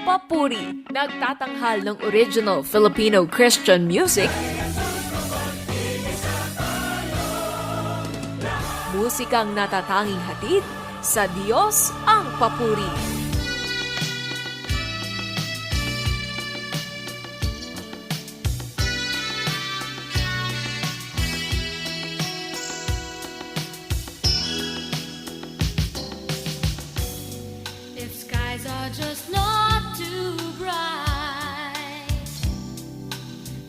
Papuri, nagtatanghal ng original Filipino Christian music, musikang natatanging hatid sa Diyos ang papuri. If skies are just not too bright,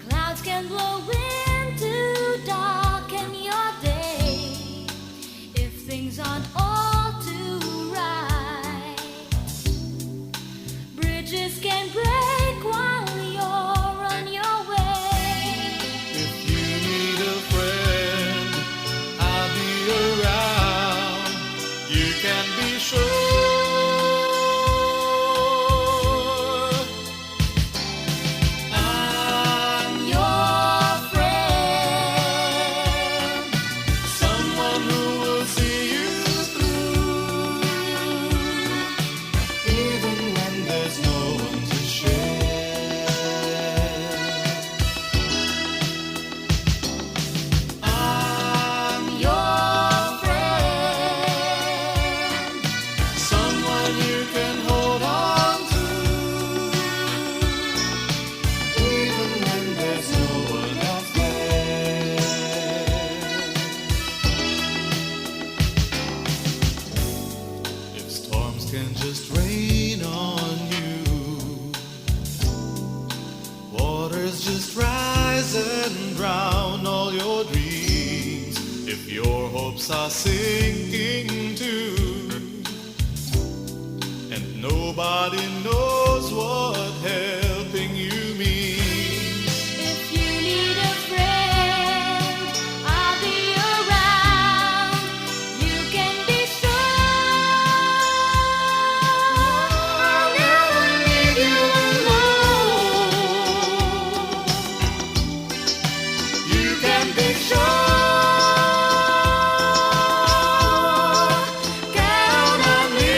clouds can blow in to darken your day. If things aren't all too right, bridges can break while you're on your way. If you need a friend, I'll be around. You can be sure. I'm your friend, someone who will see you through, even when there's no one to share. I'm your friend, someone you can hold on to, even when there's no one else there. If storms can just rain on you, waters just rise and drown all your dreams. If your hopes are sinking too, and nobody knows what helping you means. If you need a friend, I'll be around. You can be sure I'll never leave you alone. You can be sure. Count on me.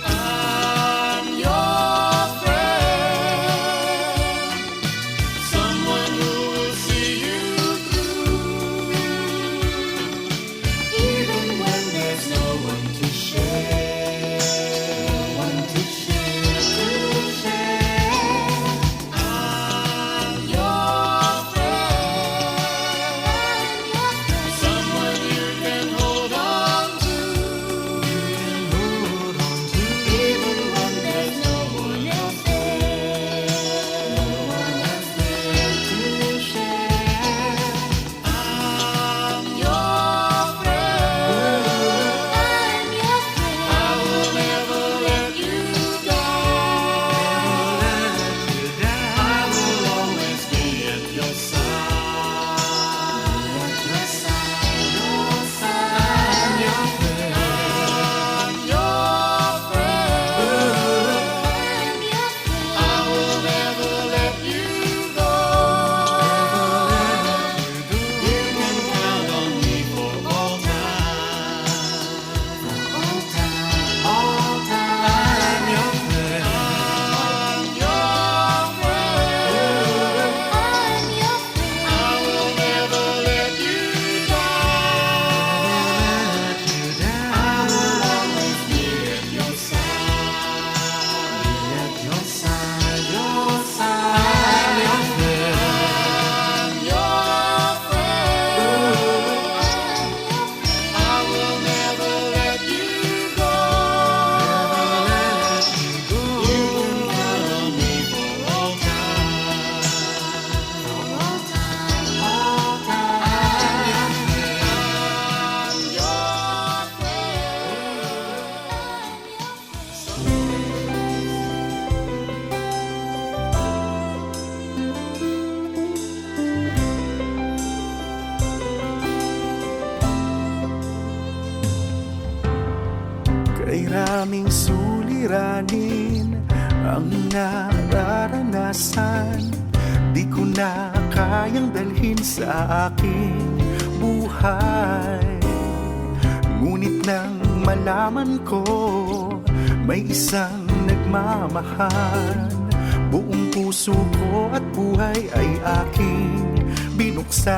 I'm your friend, someone who will see you through, even when there's no one to share. No one to share. I'm your friend, someone you can hold on to, even when there's no one else there. No one else there to share. I'm your friend, I will never let you down. I will always be at your side. I'm your friend. I'm your friend. I will never let you go. You can count on me for all time. All time. I'm your friend. I'm your friend. I will never let you down. I will always be at your side. At your side, your side. I'm your friend. I'm your friend. I will never let you go. You can count on me for all time. All time. I'm your Kay raming suliranin ang nararanasan, di ko na kayang dalhin sa aking buhay. Ngunit nang malaman ko may isang nagmamahal. Buong puso ko at buhay ay aking binuksan.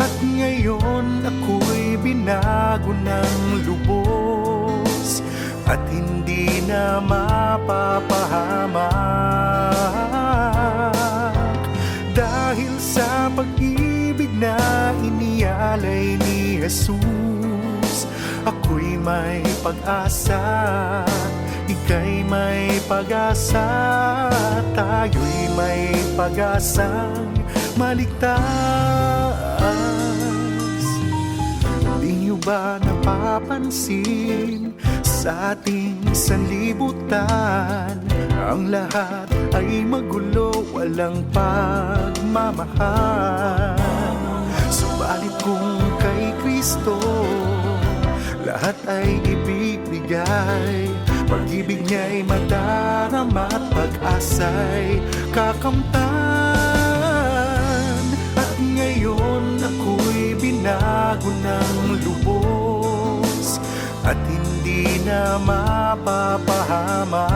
At ngayon ako'y binago ng lubos at hindi na mapapahamak. Dahil sa pag-ibig na inialay ni Jesus, ako'y may pag-asa, ika'y may pag-asa, tayo'y may pag-asang maligtas. Di niyo ba napapansin sa ating sanlibutan, ang lahat ay magulo, walang pagmamahal. Subalit kung kay Kristo lahat ay ibibigay, pag-ibig niya'y madarama at pag-asa'y kakamtan. At ngayon ako'y binago ng lubos at hindi na mapapahamak.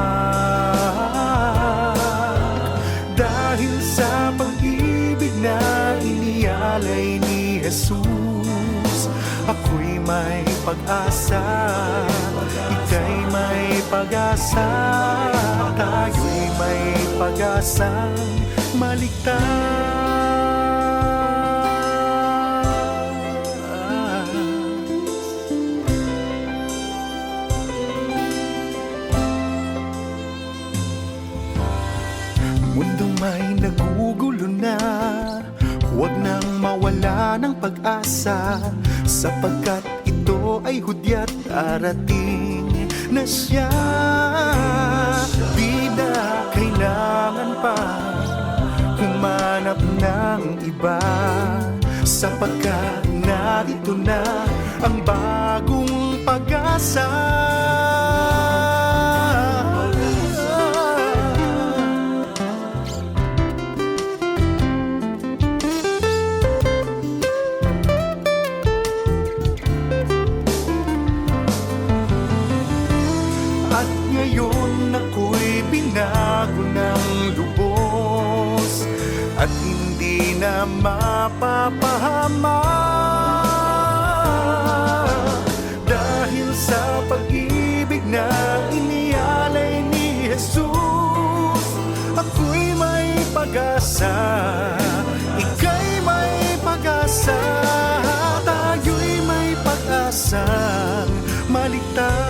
Dahil sa pag-ibig na inialay ni Jesus, ako'y may pag-asa, ika'y may pag-asa, tayo'y may pag-asang maligtas. Mundong may nagugulo na, huwag nang mawala ng pag-asa, sapagkat ito ay hudyat darating na siya. Di na kailangan pa humanap ng iba, sapagkat narito na ang bagong pag-asa. Binago ng lubos at hindi na mapapahamak. Dahil sa pag-ibig na inialay ni Jesus, ako'y may pag-asa, ika'y may pag-asa, tayo'y may pag-asang maligtas.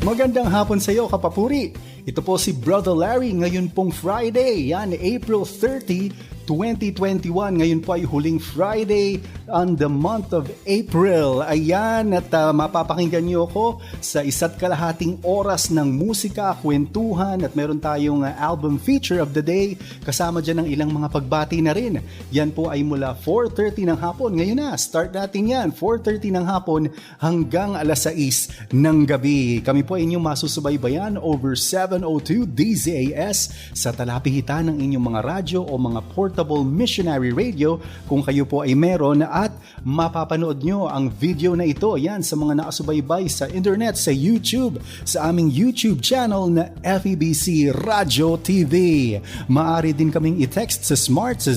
Magandang hapon sa iyo, kapapuri. Ito po si Brother Larry ngayon pong Friday, yan, April 30, 2021. Ngayon po ay huling Friday on the month of April. Ayan, at mapapakinggan niyo ako sa 1.5 oras ng musika, kwentuhan, at meron tayong album feature of the day. Kasama dyan ng ilang mga pagbati na rin. Yan po ay mula 4:30 ng hapon. Ngayon na, start natin yan. 4:30 ng hapon hanggang alas 6 ng gabi. Kami po ay inyong masusubaybayan over 702 DZAS sa talapihitan ng inyong mga radyo o mga portable missionary radio kung kayo po ay meron, at mapapanood nyo ang video na ito yan sa mga nakasubaybay sa internet, sa YouTube, sa aming YouTube channel na FEBC Radio TV. Maaari din kaming i-text sa Smart sa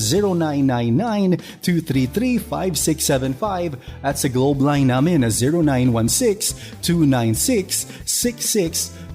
0999-233-5675 at sa Globe line namin na 0916-296-6620.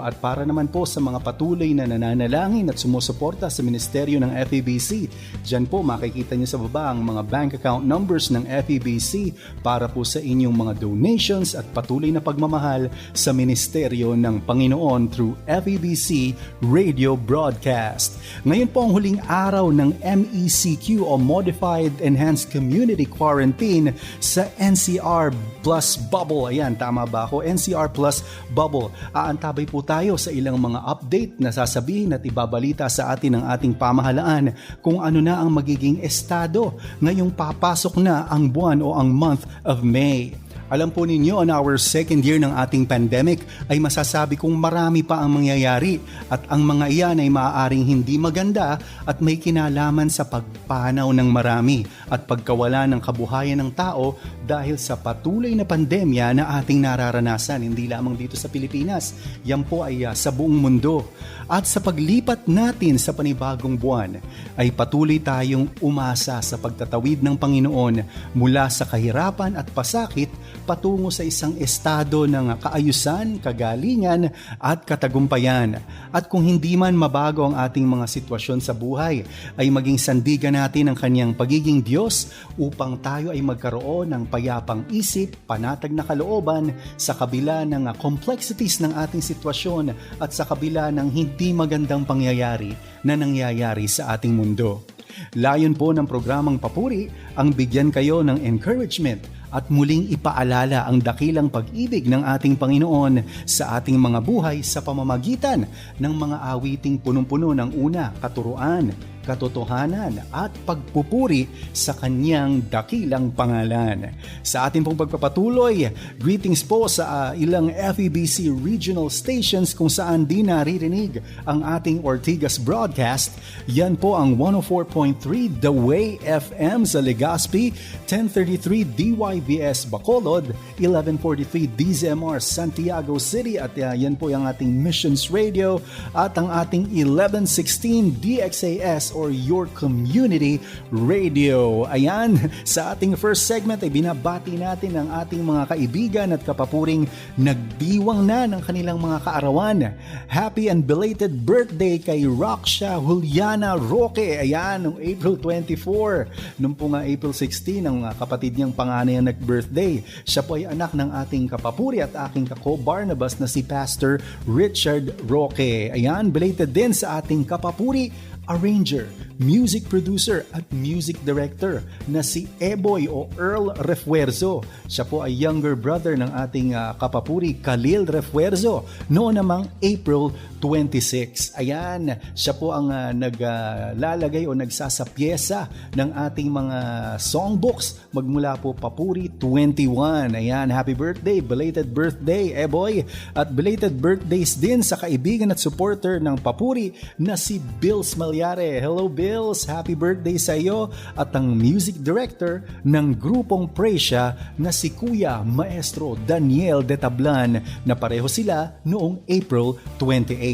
At para naman po sa mga patuloy na nananalangin at sumusuporta sa ministeryo ng FEBC, dyan po makikita nyo sa baba ang mga bank account numbers ng FEBC para po sa inyong mga donations at patuloy na pagmamahal sa ministeryo ng Panginoon through FEBC Radio Broadcast. Ngayon po ang huling araw ng MECQ o Modified Enhanced Community Quarantine sa NCR Plus Bubble. Ayan, tama ba ako? NCR Plus Bubble. aantabay po tayo sa ilang mga update na sasabihin at ibabalita sa atin ng ating pamahalaan kung ano na ang magiging estado ngayong papasok na ang buwan o ang month of May. Alam po ninyo, on our second year ng ating pandemic ay masasabi kong marami pa ang mangyayari at ang mga iyan ay maaaring hindi maganda at may kinalaman sa pagpanaw ng marami at pagkawala ng kabuhayan ng tao dahil sa patuloy na pandemya na ating nararanasan, hindi lamang dito sa Pilipinas, yan po ay sa buong mundo. At sa paglipat natin sa panibagong buwan ay patuloy tayong umasa sa pagtatawid ng Panginoon mula sa kahirapan at pasakit patungo sa isang estado ng kaayusan, kagalingan at katagumpayan. At kung hindi man mabago ang ating mga sitwasyon sa buhay, ay maging sandigan natin ang kanyang pagiging Diyos upang tayo ay magkaroon ng payapang isip, panatag na kalooban sa kabila ng complexities ng ating sitwasyon at sa kabila ng hindi magandang pangyayari na nangyayari sa ating mundo. Layon po ng programang Papuri ang bigyan kayo ng encouragement at muling ipaalala ang dakilang pag-ibig ng ating Panginoon sa ating mga buhay sa pamamagitan ng mga awiting punong-puno ng una, katuruan, katotohanan at pagpupuri sa kanyang dakilang pangalan. Sa ating pong pagpapatuloy, greetings po sa ilang FEBC regional stations kung saan di naririnig ang ating Ortigas broadcast. Yan po ang 104.3 The Way FM sa Legazpi, 1033 DYVS Bacolod, 1143 DZMR Santiago City at yan po yung ating Missions Radio at ang ating 1116 DXAS or Your Community Radio. Ayan, sa ating first segment ay binabati natin ang ating mga kaibigan at kapapuring nagdiwang na ng kanilang mga kaarawan. Happy and belated birthday kay Roxia Juliana Roque. Ayan, noong April 24. Noong po nga April 16, ang kapatid niyang panganay ang nag-birthday. Siya po ay anak ng ating kapapuri at aking kako-Barnabas na si Pastor Richard Roque. Ayan, belated din sa ating kapapuri, arranger, music producer at music director na si Eboy o Earl Refuerzo. Siya po ay younger brother ng ating kapapuri Khalil Refuerzo noon namang April 26. Ayan, siya po ang naglalagay o nagsasapyesa ng ating mga songbooks magmula po Papuri 21. Ayan, happy birthday, belated birthday Eboy at belated birthdays din sa kaibigan at supporter ng Papuri na si Bills Malyare. Hello Bills, happy birthday sa iyo at ang music director ng grupong Prasia na si Kuya Maestro Daniel De Tablan na pareho sila noong April 28.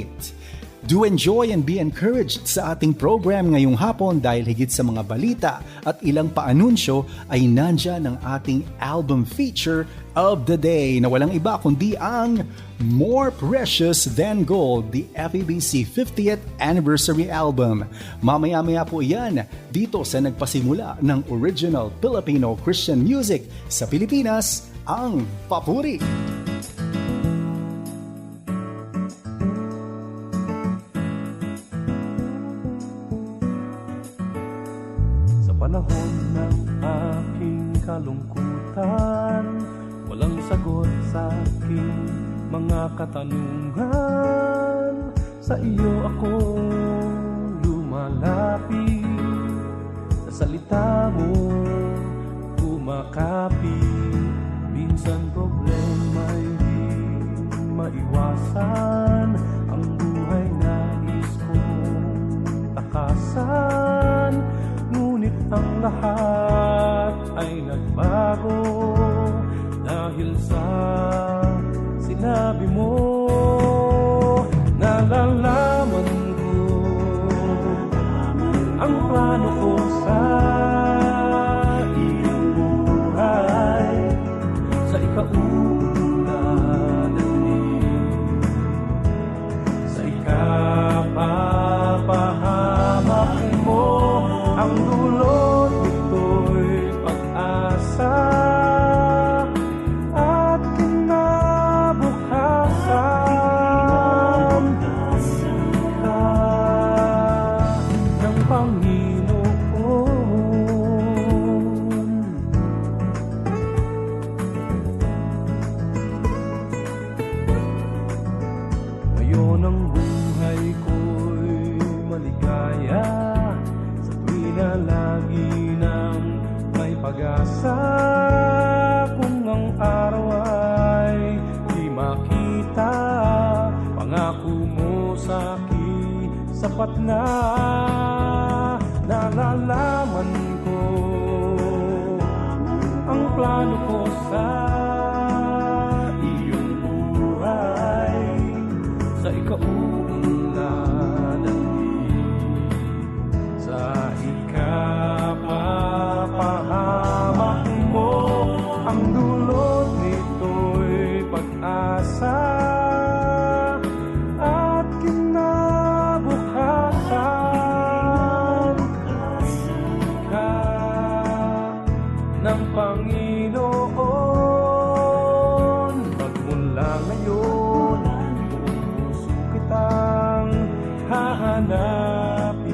Do enjoy and be encouraged sa ating program ngayong hapon dahil higit sa mga balita at ilang paanunsyo ay nandyan ang ating album feature of the day na walang iba kundi ang More Precious Than Gold, the FEBC 50th Anniversary Album. Mamaya-maya po yan dito sa nagpasimula ng original Filipino Christian music sa Pilipinas, ang Papuri. Panahon ng aking kalungkutan, walang sagot sa aking mga katanungan. Sa iyo ako lumalapit, sa salita mo kumakapit. Minsan problema'y di maiwasan, ang buhay nais kong takasan. Ngunit ang lahat ay nagbago dahil sa sinabi mo. Nalalaman ko ang plano ko sa iyong buhay, sa ikaunang daigdig, sa ikapapahamak mo. Ang dulot nito'y pag-asa at kinabukasan ka ng Panginoon. na lagi nang may pag-asa. Kung ang araw ay di makita, pangako mo sa'kin sapat na. Nalalaman ko ang plano ko sa iyong buhay, sa ikaunlad at sa ikapapahamak mo. Ang dulot nito'y pag-asa at kinabukasan. Ka ng Panginoon, magmula ngayon, buong puso kitang hahanapin.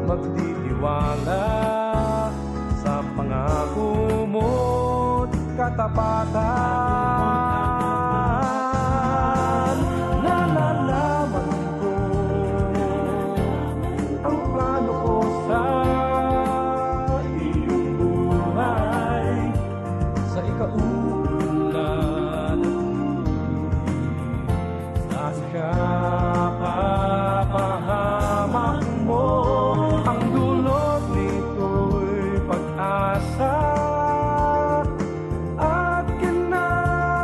Magtitiwala sa pangako mo't katapatan. Nalalaman ko ang plano ko sa iyong buhay, sa ikaunlad at sa ikapapahamak mo. Ang dulot nito'y pag-asa at kinabukasan.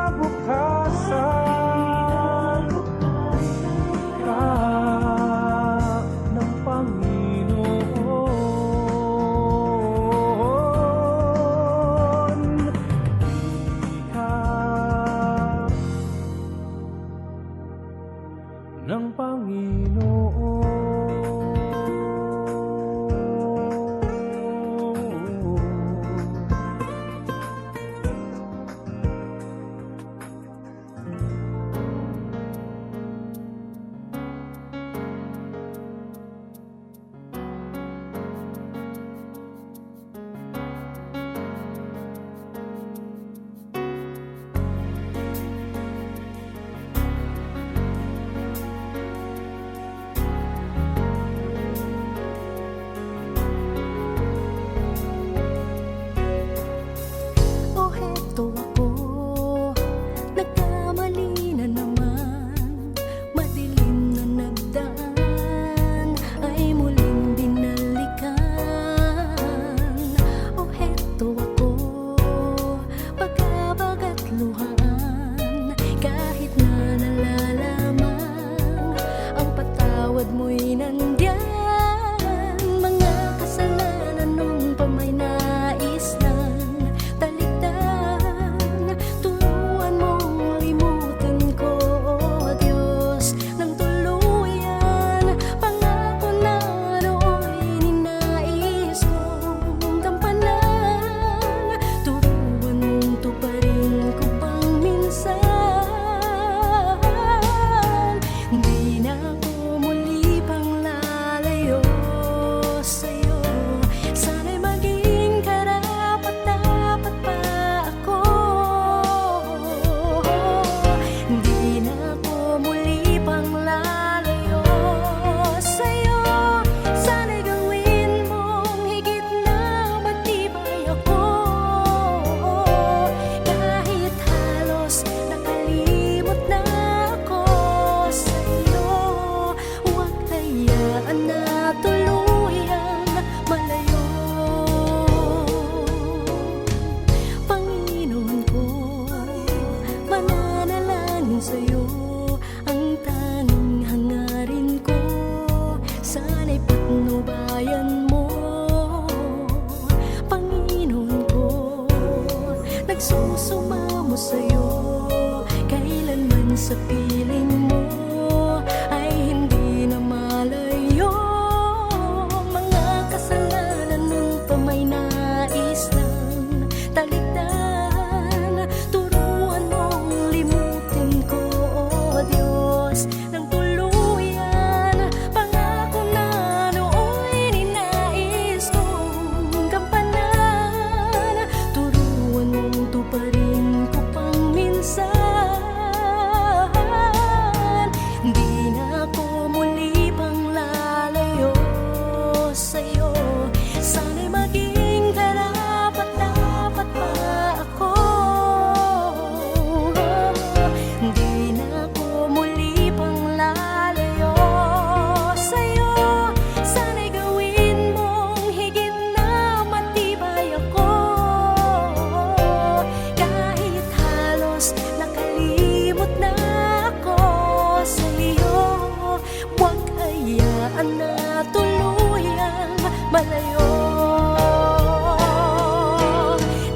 malayo.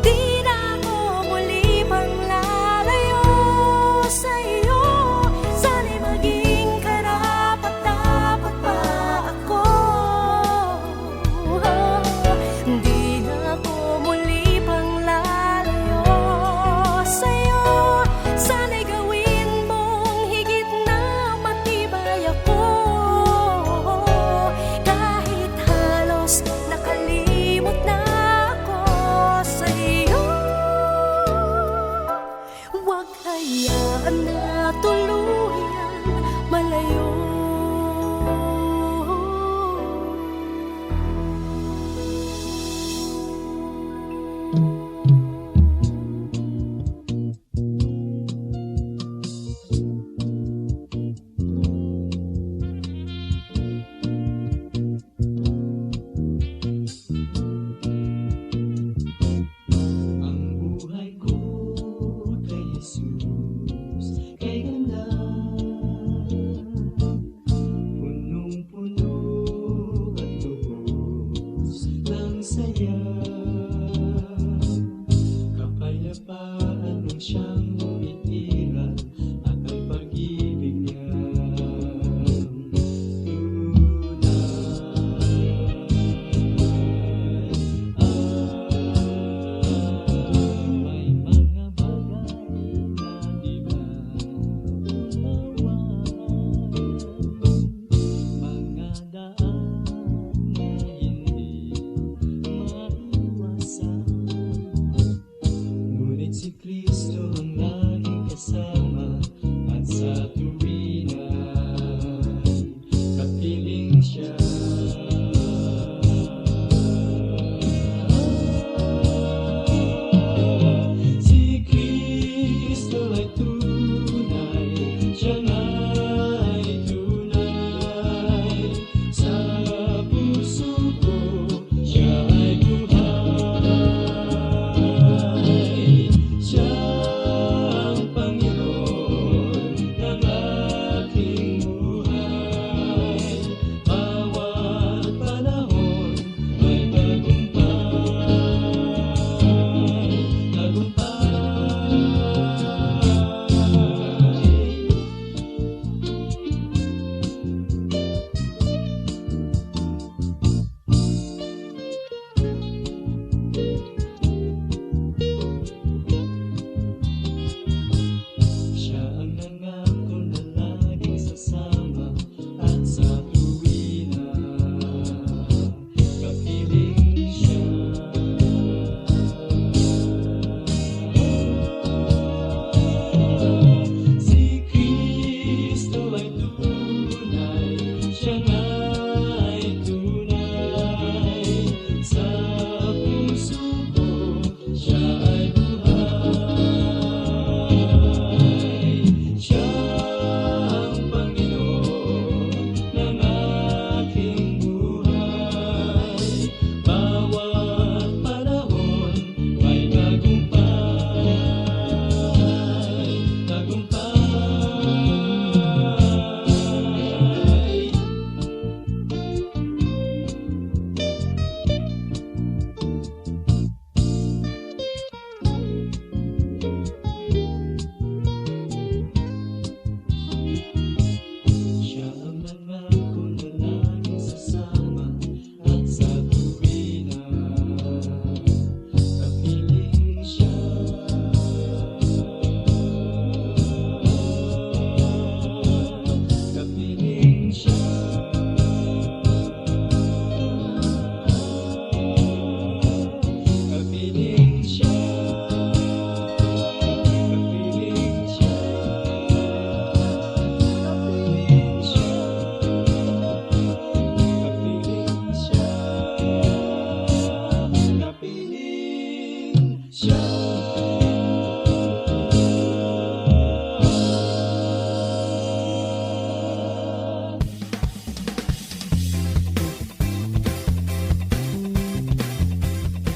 Di na ako muli pang lalayo sa iyo. Sana'y maging karapat-dapat pa ako. Di na ako muli pang lalayo sa iyo. Sana'y gawin mong higit na matibay ako. Kahit halos nakalimot na ako sa iyo, huwag hayaan na tuluyan malayo. Ang buhay ko kay Jesus, kay ganda, punong-puno at lubos ng saya. Kapayapaan ang siyang umiiral at ang pag-ibig niya may mga bagay na di maiwasan, mga daan na hindi maiwasan. Ngunit si Kristo ang laging kasama, at sa tuwina'y kapiling siya. Si Kristo ay tunay, siya nga'y tunay sa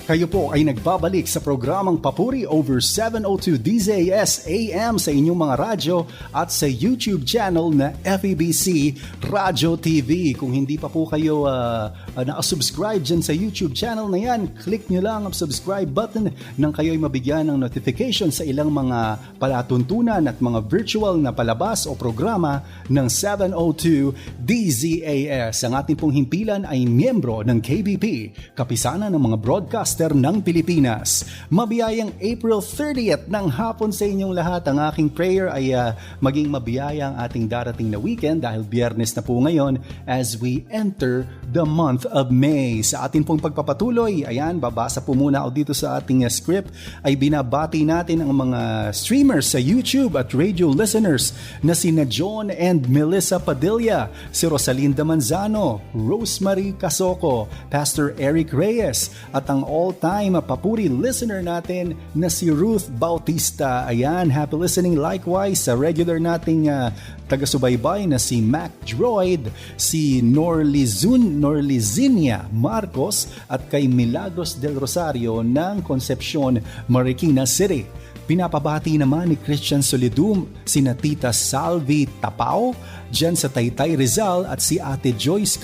Kayo po ay nagbabalik sa programang Papuri over 702 DZAS AM sa inyong mga radyo at sa YouTube channel na FEBC Radyo TV. Kung hindi pa po kayo nakasubscribe dyan sa YouTube channel na yan, click nyo lang ang subscribe button nang kayo ay mabigyan ng notification sa ilang mga palatuntunan at mga virtual na palabas o programa ng 702 DZAS. Ang ating pong himpilan ay miyembro ng KBP, kapisanan ng mga broadcaster ng Pilipinas. Mabiyayang April 30th ng hapon sa inyong lahat. Ang aking prayer ay maging mabiyaya ang ating darating na weekend dahil Biyernes na po ngayon as we enter the month of May. Sa atin pong pagpapatuloy, ayan, babasa po muna ako dito sa ating script, ay binabati natin ang mga streamers sa YouTube at radio listeners na sina John and Melissa Padilla, si Rosalinda Manzano, Rosemary Casoko, Pastor Eric Reyes, at ang all-time papuri listener natin na si Ruth Bautista. Ayan, happy listening likewise sa regular nating taga-subaybay na si Mac Droid, si Norlizinia Marcos at kay Milagros del Rosario ng Concepcion, Marikina City. Pinapabati naman ni Christian Solidum sina Tita Salvi Tapao dyan sa Taytay Rizal at si Ate Joyce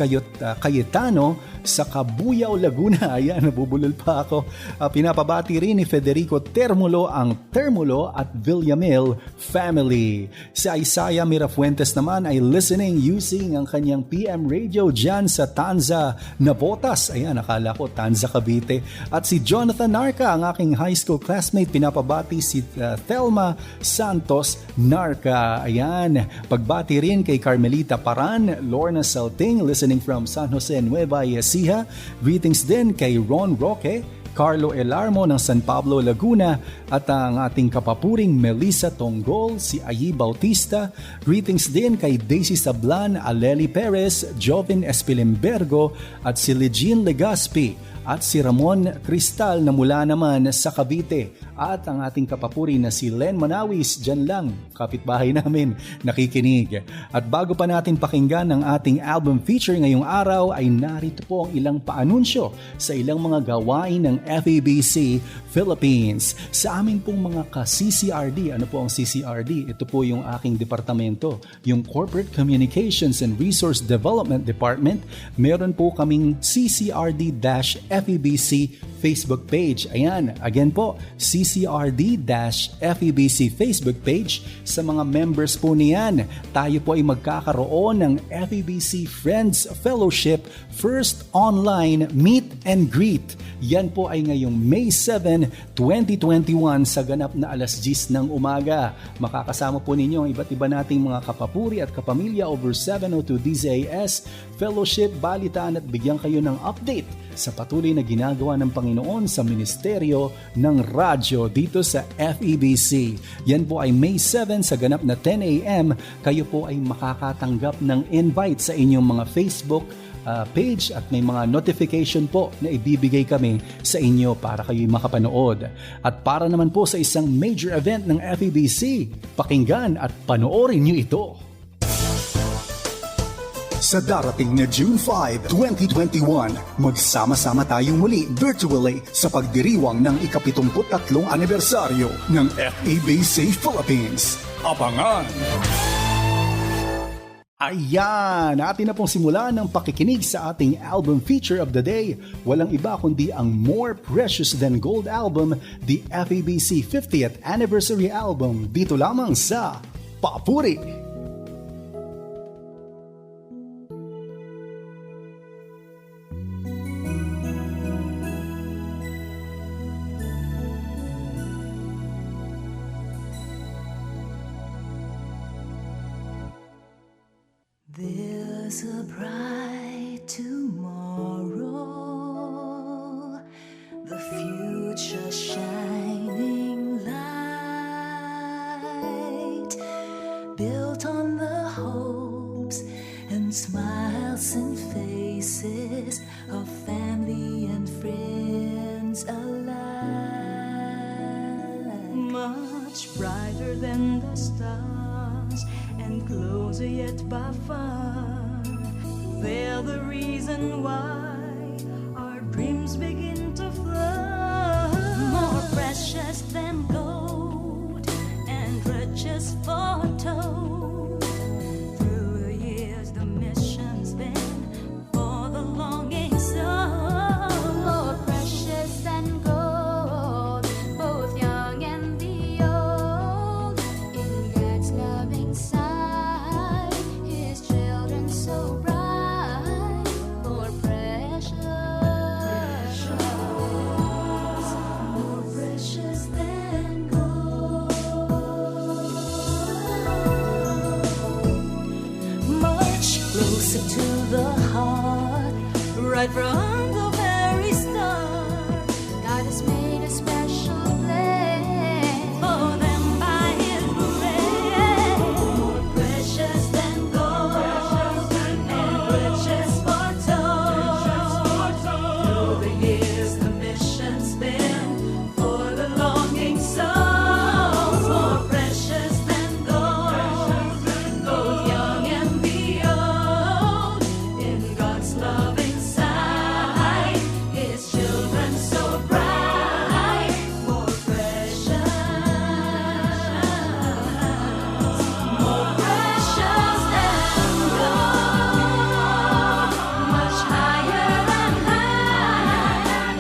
Cayetano sa Cabuyao, Laguna. Ayan, nabubulol pa ako. Pinapabati rin ni Federico Termulo ang Termulo at Villamil family. Si Isaiah Mirafuentes naman ay listening using ang kanyang PM radio dyan sa Tanza, Navotas. Ayan, nakala ko Tanza, Cavite. At si Jonathan Narca, ang aking high school classmate, pinapabati si Thelma Santos Narca. Ayan, pagbati rin kay Carmelita Paran, Lorna Salting, listening from San Jose, Nueva Ecija. Greetings din kay Ron Roque, Carlo Elarmo ng San Pablo, Laguna, at ang ating kapapuring Melissa Tonggol, si Ayi Bautista. Greetings din kay Daisy Sablan, Aleli Perez, Jovin Espilimbergo, at si Legine Legaspi, at si Ramon Cristal na mula naman sa Cavite. At ang ating kapapuri na si Len Manawis, dyan lang, kapitbahay namin, nakikinig. At bago pa natin pakinggan ang ating album feature ngayong araw, ay narito po ang ilang paanunsyo sa ilang mga gawain ng FEBC Philippines. Sa aming pong mga ka-CCRD, ano po ang CCRD? Ito po yung aking departamento, yung Corporate Communications and Resource Development Department. Meron po kaming CCRD-FEBC Facebook page. Ayan, again po, CCRD-FEBC Facebook page. Sa mga members po niyan, tayo po ay magkakaroon ng FEBC Friends Fellowship First Online Meet and Greet. Yan po ay ngayong May 7, 2021 sa ganap na alas 10 ng umaga. Makakasama po ninyo ang iba't iba nating mga kapapuri at kapamilya over 702 DZAS Fellowship, balitaan at bigyan kayo ng update sa patuloy na ginagawa ng Panginoon sa Ministeryo ng Radyo dito sa FEBC. Yan po ay May 7 sa ganap na 10 a.m. Kayo po ay makakatanggap ng invite sa inyong mga Facebook page at may mga notification po na ibibigay kami sa inyo para kayo'y makapanood. At para naman po sa isang major event ng FEBC, pakinggan at panoorin nyo ito. Sa darating na June 5, 2021, magsama-sama tayong muli virtually sa pagdiriwang ng ika-73 anibersaryo ng FEBC Philippines. Abangan! Ayan, atin na pong simulan ng pakikinig sa ating album feature of the day. Walang iba kundi ang More Precious Than Gold album, the FEBC 50th Anniversary Album, dito lamang sa Papuri! There's a bright tomorrow, the future shining light, built on the hopes and smiles and faces of family and friends alike. Much brighter than the stars and closer yet by far. They're the reason why our dreams begin to fly. precious photo. Through the years, the mission's been for the longing soul. More precious than gold, both young and the old. In God's loving sight, His children so bright, more precious, More precious than gold. Much closer to the heart, right from the very start. God has made a special place For them by His grace. More precious than gold, and precious foretold. Through the years, the mission's been for the longing souls. More precious than gold, both young and the old. In God's loving sight, His children so bright. More precious, more precious than gold. Much higher and higher.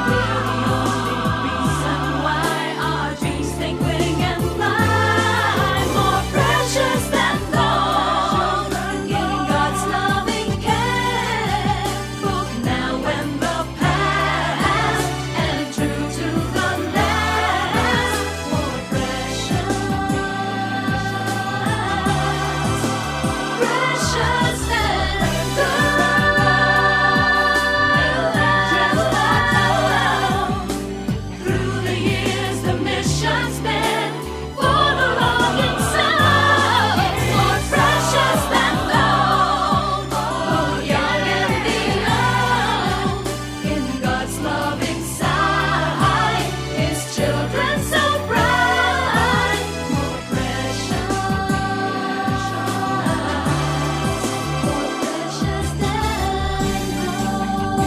We're the only reason why our dreams take wing and fly. More precious than gold. In God's loving care, both now and the past, and true to the last. More precious, precious than gold. Through the years, the mission's been for the longing soul. More precious than gold, both young and the old. In God's loving sight, His children so bright. More precious, more precious than gold.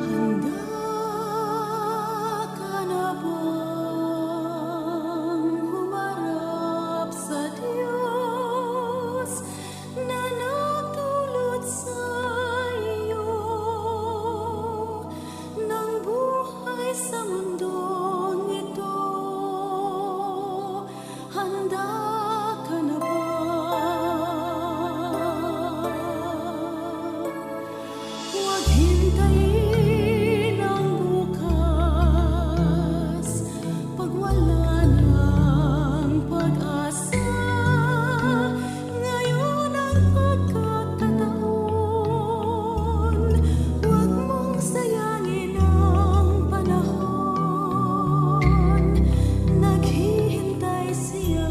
Handa ka na bang humarap sa Diyos na nagdulot sa iyo ng buhay sa mundong ito? Handa ka na ba? Huwag hintayin ang bukas pag wala ng pag-asa. Ngayon ang pagkakataon, huwag mong sayangin ang panahon. Naghihintay siya.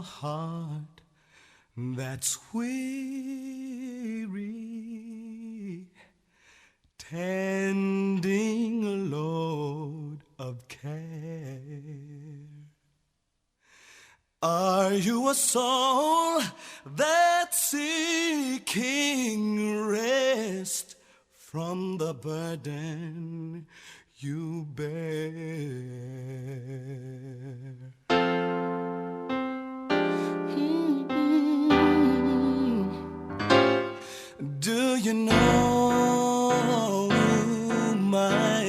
heart that's weary, tending a load of care? Are you a soul that's seeking rest from the burden you bear? Do you know my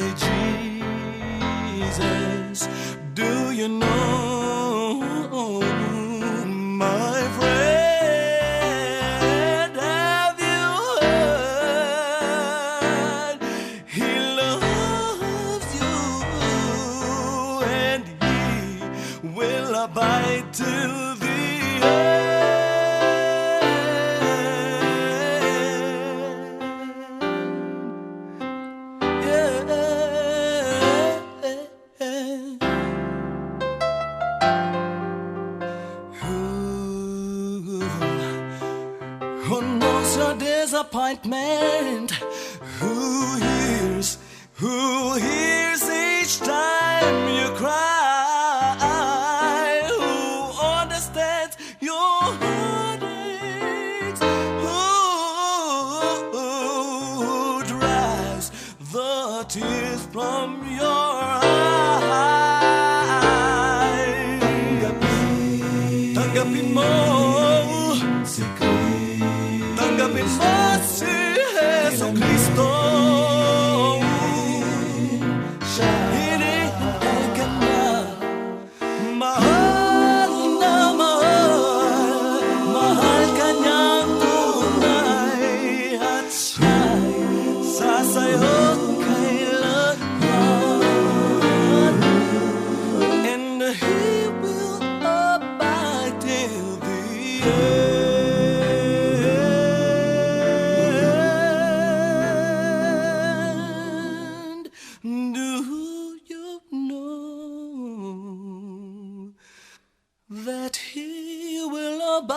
Jesus? Do you know my friend? Have you heard? He loves you and he will abide till the who knows your disappointment? Who hears each time you cry? Who understands your heartaches? Who dries the tears from your eyes? Tanggapin mo, tanggapin mo si Jesu Cristo. Hinihintay ka na, mahal na mahal, mahal ka niyang tunay, at siya'y sasayo kailanman, and He will abide till the end. Do you know that He will abide?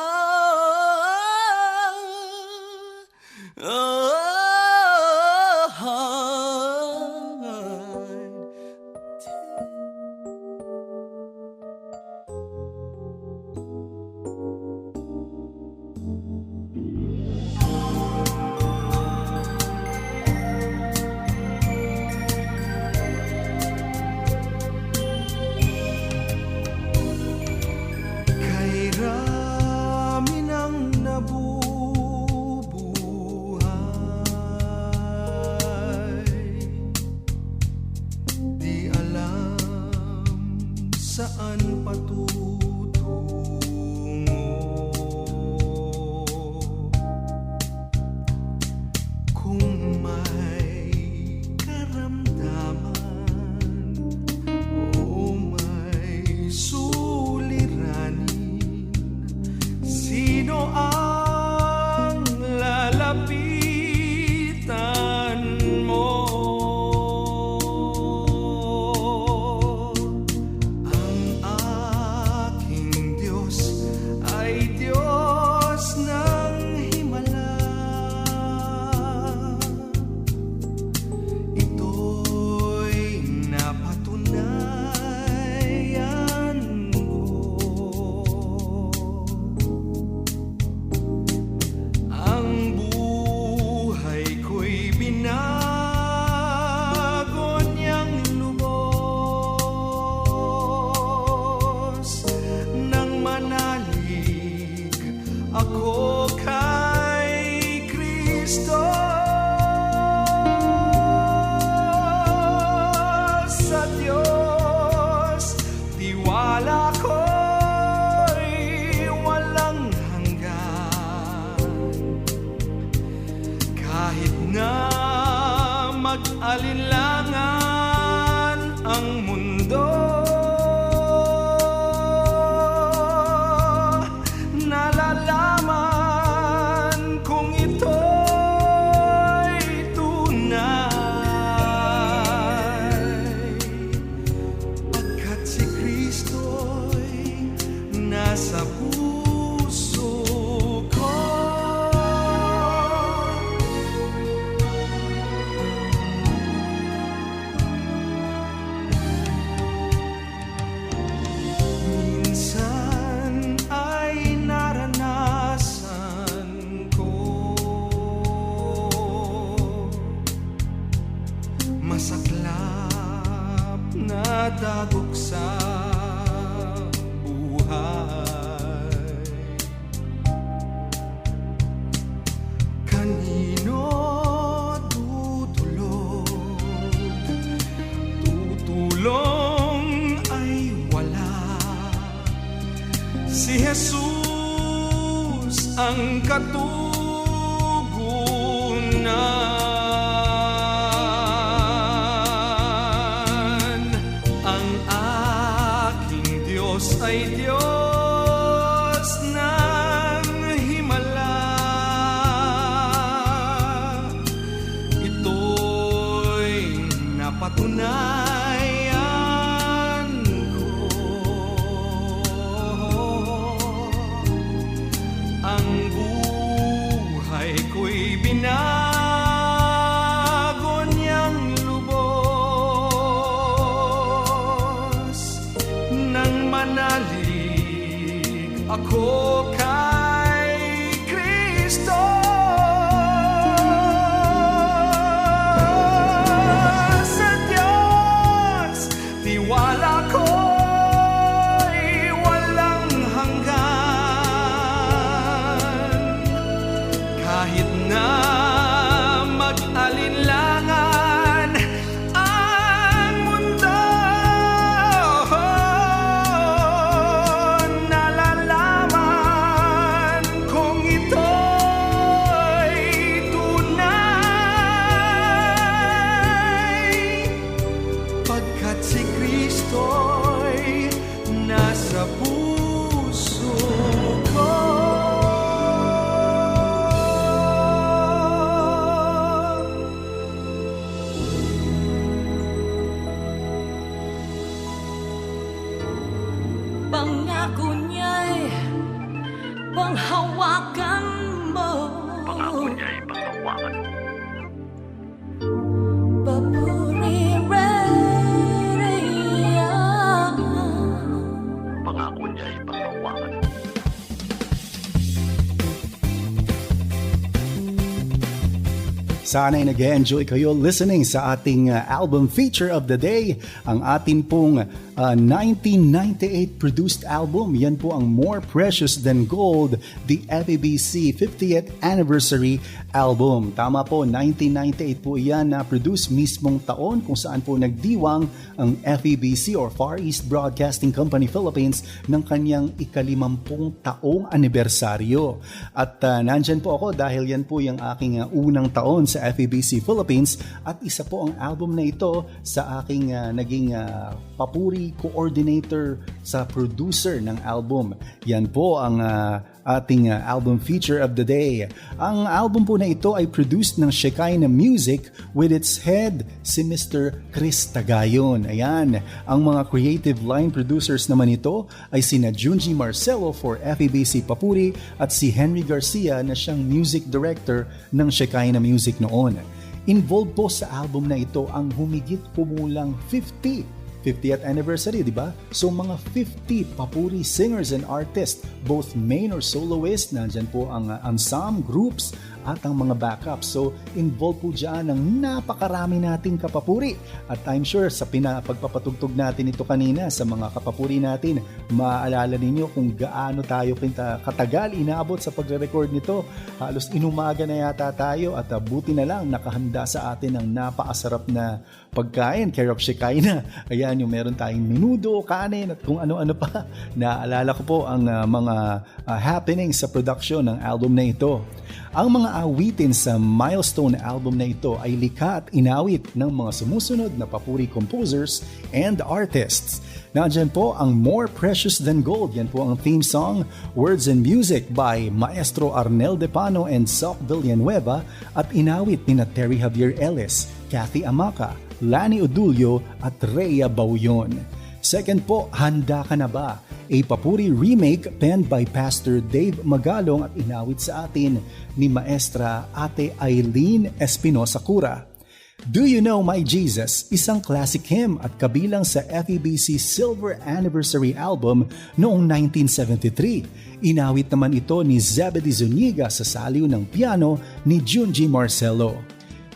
Kay rami ng nabubuhay, di alam saan patutungo. Kung may karamdaman o may suliranin, sino ang lalapitan mo? Ang aking Diyos ay Diyos ng himala. Ito'y napatunayan ko. Ang buhay ko'y binago niyang lubos, nang manalig ako kay Kristo. Sa Diyos, tiwala ko'y walang hanggan. Kahit na mag-alinlangan ang mundo, nalalaman kung ito'y tunay. Pagkat si Kristo'y nasa buhay dagok sa buhay. Kanino tutulong ay wala. Si Jesus ang katugunan. Ang aking Diyos ay Diyos ng himala. Ito'y napatunayan ko. Ang buhay ko'y binago niyang lubos. Nang manalig ako kay Kristo. Sa Diyos, tiwala ko'y walang hanggan. Kahit na mag-alinlangan ang mundo, nalalaman kong ito'y tunay. Pagkat si Kristo'y nasa puso ko. Pangako niya'y panghawakan mo. Papuri Radio. Sana'y nag-enjoy kayo listening sa ating album feature of the day, ang atin pong 1998 produced album. Yan po ang More Precious Than Gold, the FEBC 50th Anniversary Album. Tama po, 1998 po yan na produce mismong taon kung saan po nagdiwang ang FEBC or Far East Broadcasting Company Philippines ng kanyang ika-50 taong anibersaryo. At nandyan po ako dahil yan po yung aking unang taon sa FEBC Philippines at isa po ang album na ito sa aking naging papuri coordinator sa producer ng album. Yan po ang ating album feature of the day. Ang album po na ito ay produced ng Shekinah Music with its head si Mr. Chris Tagayon. Ayan, ang mga creative line producers naman ito ay sina Junji Marcelo for FEBC Papuri at si Henry Garcia na siyang music director ng Shekinah Music noon. Involved po sa album na ito ang humigit kumulang 50th anniversary, di ba? So mga 50 papuri singers and artists, both main or soloist, nandyan po ang ensemble groups at ang mga backups. So involved po dyan ng napakarami nating kapapuri. At I'm sure sa pagpapatugtog natin ito kanina sa mga kapapuri natin, maaalala ninyo kung gaano tayo katagal inabot sa pagre-record nito. Halos inumaga na yata tayo at buti na lang nakahanda sa atin ang napakasarap na pagkain, care of Shekinah. Ayan, yung meron tayong menudo, kanin at kung ano-ano pa. Naalala ko po ang mga happenings sa production ng album na ito. Ang mga awitin sa milestone album na ito ay likha at inawit ng mga sumusunod na papuri composers and artists. Nandiyan po ang More Precious Than Gold. Yan po ang theme song, words and music by Maestro Arnel Depano and Soc Villanueva at inawit ni Terry Javier Ellis, Kathy Amaca, Lani Odulio at Rhea Bauyon. Second po, Handa Ka Na Ba? A papuri remake penned by Pastor Dave Magalong at inawit sa atin ni Maestra Ate Eileen Espinosa Cura. Do You Know My Jesus? Isang classic hymn at kabilang sa FEBC Silver Anniversary Album noong 1973. Inawit naman ito ni Zebedee Zuniga sa saliw ng piano ni Junji Marcelo.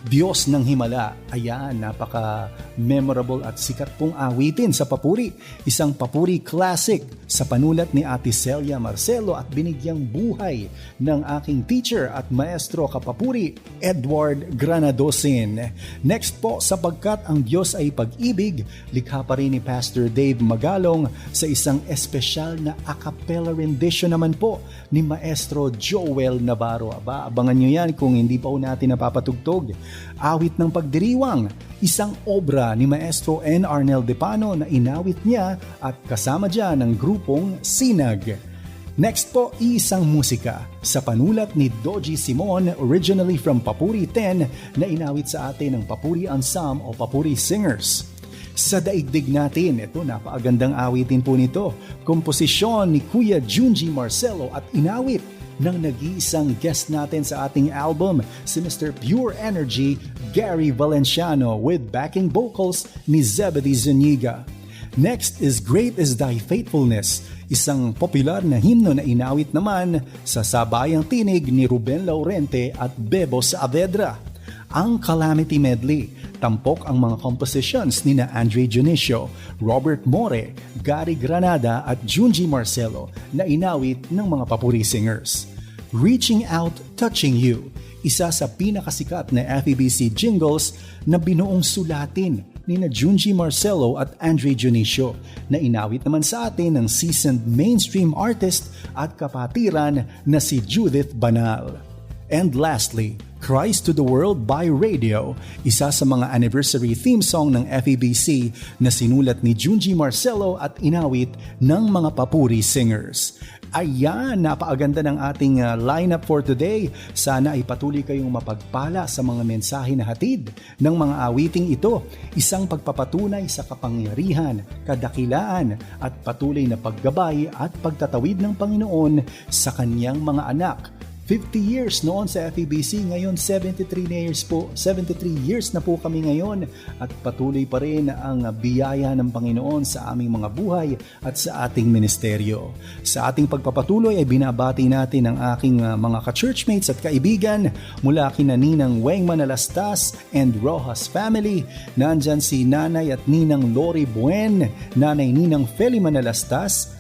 Diyos ng Himala. Ayan, napaka-memorable at sikat pong awitin sa papuri. Isang papuri classic sa panulat ni Ate Celia Marcelo at binigyang buhay ng aking teacher at maestro kapapuri, Edward Granadosin. Next po, Sapagkat ang Diyos ay pag-ibig, likha pa rin ni Pastor Dave Magalong sa isang espesyal na a cappella rendition naman po ni Maestro Joel Navarro. Abangan nyo yan kung hindi pa natin napapatugtog. Awit ng Pagdiriwang, isang obra ni Maestro N. Arnel Depano na inawit niya at kasama dyan ng grupong Sinag. Next po, isang musika sa panulat ni Doji Simon, originally from Papuri 10, na inawit sa atin ng Papuri Ensemble o Papuri Singers. Sa daigdig natin, ito napakagandang awitin po nito. Komposisyon ni Kuya Junji Marcelo at inawit ng nag-iisang guest natin sa ating album, si Mr. Pure Energy, Gary Valenciano, with backing vocals ni Zebedee Zuniga. Next is Great is Thy Faithfulness, isang popular na himno na inawit naman sa sabayang tinig ni Ruben Laurente at Bebo Saavedra. Ang Calamity Medley, tampok ang mga compositions ni na Andre Dionisio, Robert More, Gary Granada at Junji Marcelo na inawit ng mga papuri singers. Reaching Out, Touching You, isa sa pinakasikat na FEBC jingles na binuong sulatin ni na Junji Marcelo at Andre Dionisio na inawit naman sa atin ng seasoned mainstream artist at kapatiran na si Judith Banal. And lastly, Christ to the World by Radio, isa sa mga anniversary theme song ng FEBC na sinulat ni Junji Marcelo at inawit ng mga papuri singers. Ayan, napakaganda ng ating lineup for today. Sana ay patuloy kayong mapagpala sa mga mensahe na hatid ng mga awiting ito. Isang pagpapatunay sa kapangyarihan, kadakilaan at patuloy na paggabay at pagtatawid ng Panginoon sa kanyang mga anak. 50 years noon sa FEBC, ngayon 73 years na po kami ngayon at patuloy pa rin ang biyaya ng Panginoon sa aming mga buhay at sa ating ministeryo. Sa ating pagpapatuloy ay binabati natin ang aking mga ka-churchmates at kaibigan mula kina Ninang Weng Manalastas and Rojas family. Nandyan si Nanay at Ninang Lori Buen, Nanay Ninang Feli Manalastas,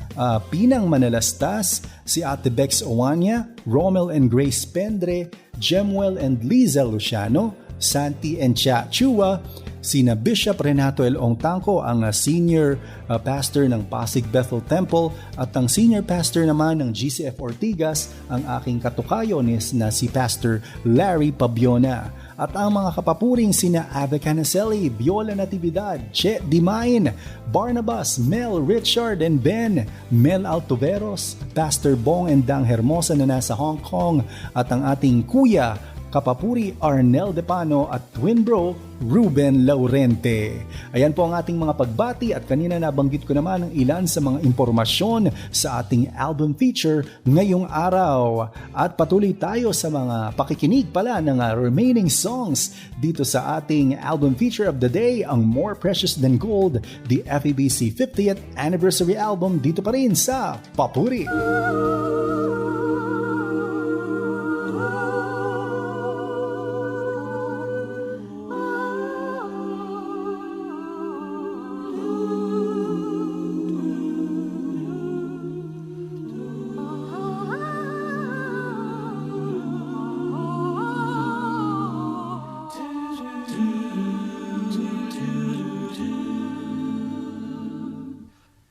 Pinang Manalastas, si Ate Bex Owania, Romel and Grace Pendre, Jemuel and Liza Luciano, Santi and Cha Chua, sina Bishop Renato L. Ongtangco, ang senior pastor ng Pasig Bethel Temple at ang senior pastor naman ng GCF Ortigas, ang aking katukayo na si Pastor Larry Pabiona. At ang mga kapapuring sina Ave Canacelli, Viola Natividad, Che Dimain, Barnabas, Mel, Richard and Ben, Mel Altuveros, Pastor Bong and Dang Hermosa na nasa Hong Kong at ang ating kuya, kapapuri Arnel Depano at twin bro Ruben Laurente. Ayan po ang ating mga pagbati at kanina nabanggit ko naman ang ilan sa mga impormasyon sa ating album feature ngayong araw. At patuloy tayo sa mga pakikinig pala ng remaining songs dito sa ating album feature of the day, ang More Precious Than Gold, the FEBC 50th Anniversary Album, dito pa rin sa Papuri.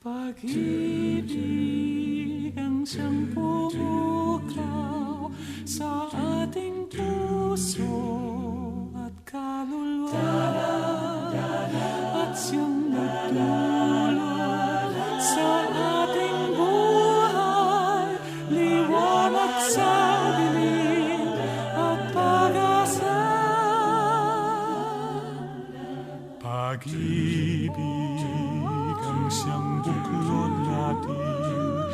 Pag-ibig ang siyang pumukaw sa ating puso at kaluluwa at siyang nagdulot sa ating buhay, liwanag sa dilim at pag-asa. Pag-ibig ang siyang buklod natin,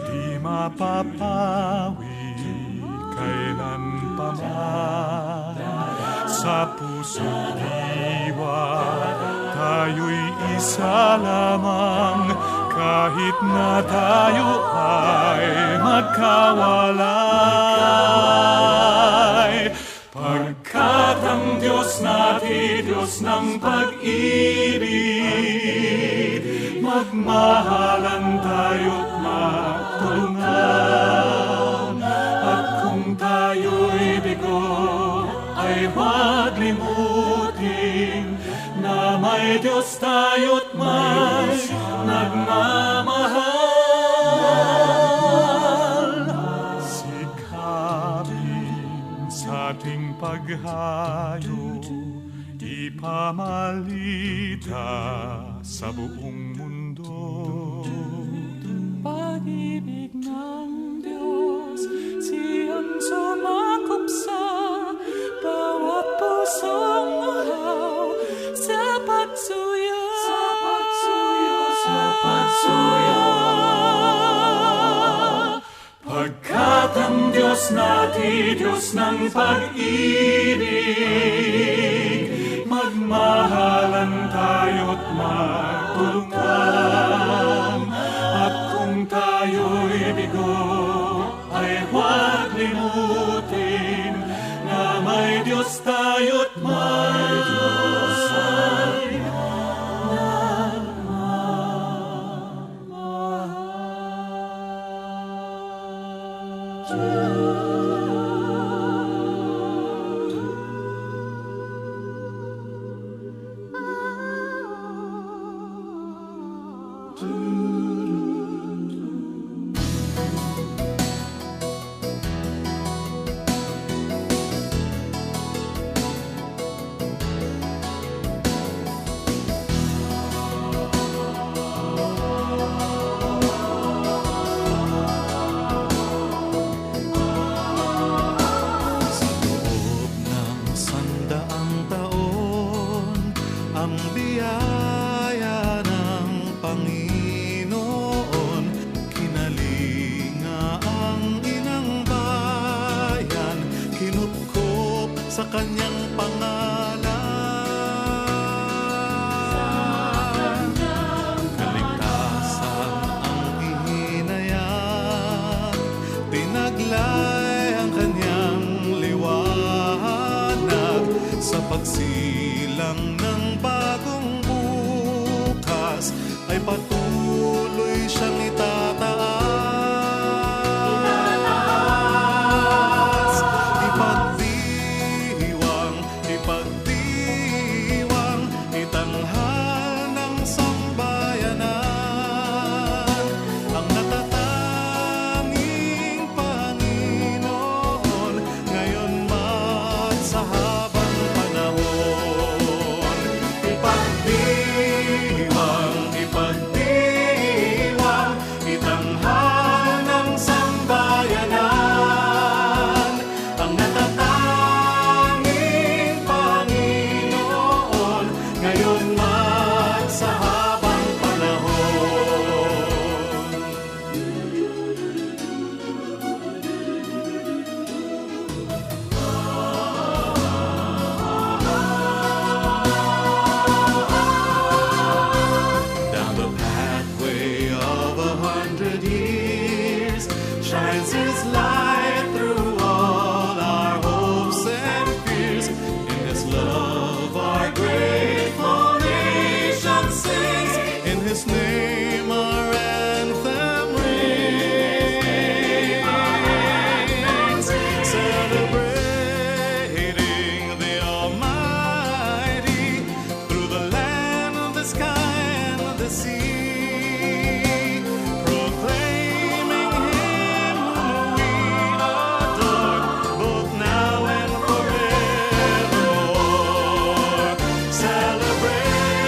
di mapapawi kailan pa man. Sa puso't diwa, tayo'y isa lamang, kahit na tayo ay magkawalay. Pagkat ang Diyos natin, Diyos ng pag-ibig. Magmahalan tayo't magtulungan. At kung tayo'y bigo, ay huwag limutin na may Diyos tayo't may nagmamahal. Sikapin sa ating paghayo, ipamalita sa buong mundo. Pag-ibig ng Diyos, siyang sumakop sa bawat pusong uhaw, sa pagsuyo, sa pagsuyo, sa pagsuyo. Pagkat ang Diyos natin, Diyos ng pag-ibig, magmahalan tayo't magtulungan. At kung tayo'y bigo, ay huwag limutin na may Diyos tayo't may Diyos ay sa kanyang pangalan. Kaligtasan ang ihinayang, tinaglay ang kanyang liwanag sa pagsilang ng bagong bukas ay patuloy siyang itataas.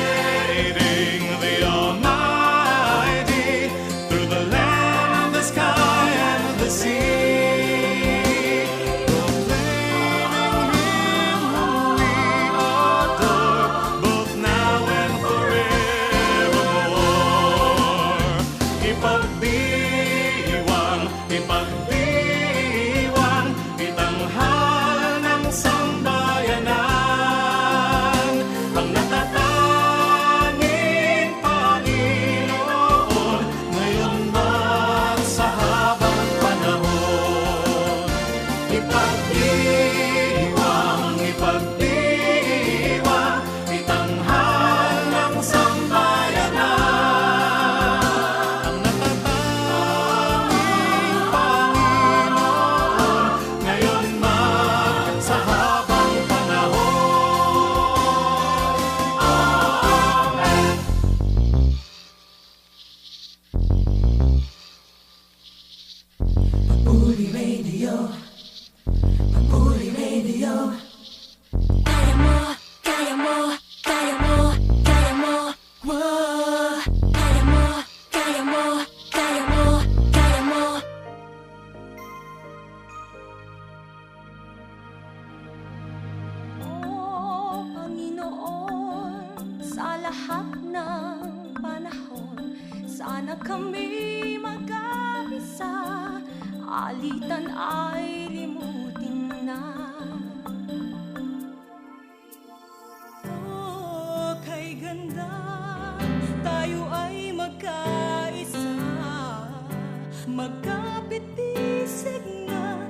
Celebrating the Almighty. sana kami magkaisa, alitan ay limutin na. Oh, kay ganda, tayo ay magkaisa, magkapit-isig na't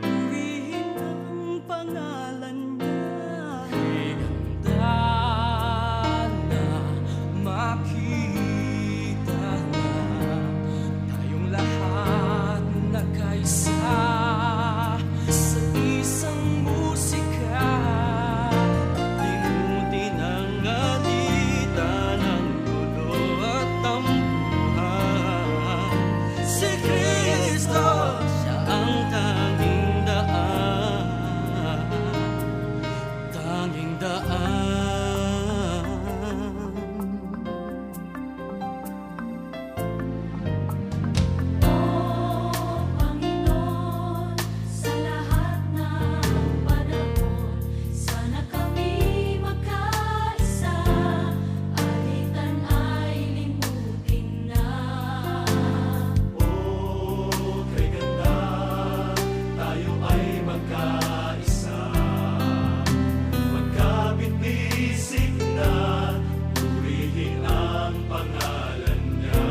purihin ang pangalan niya. Ganda na makita na tayong lahat nagkaisa sa isang musika. Limutin ang alitan ng gulo at tampuhan. Si Kristo, siya ang tanging daan, tanging daan. O Panginoon, sa lahat ng panahon, sana kami magkaisa, alitan ay limutin na. Oh, kay ganda, tayo ay magkaisa, magkapit-isig na, purihin ang pangalan niya.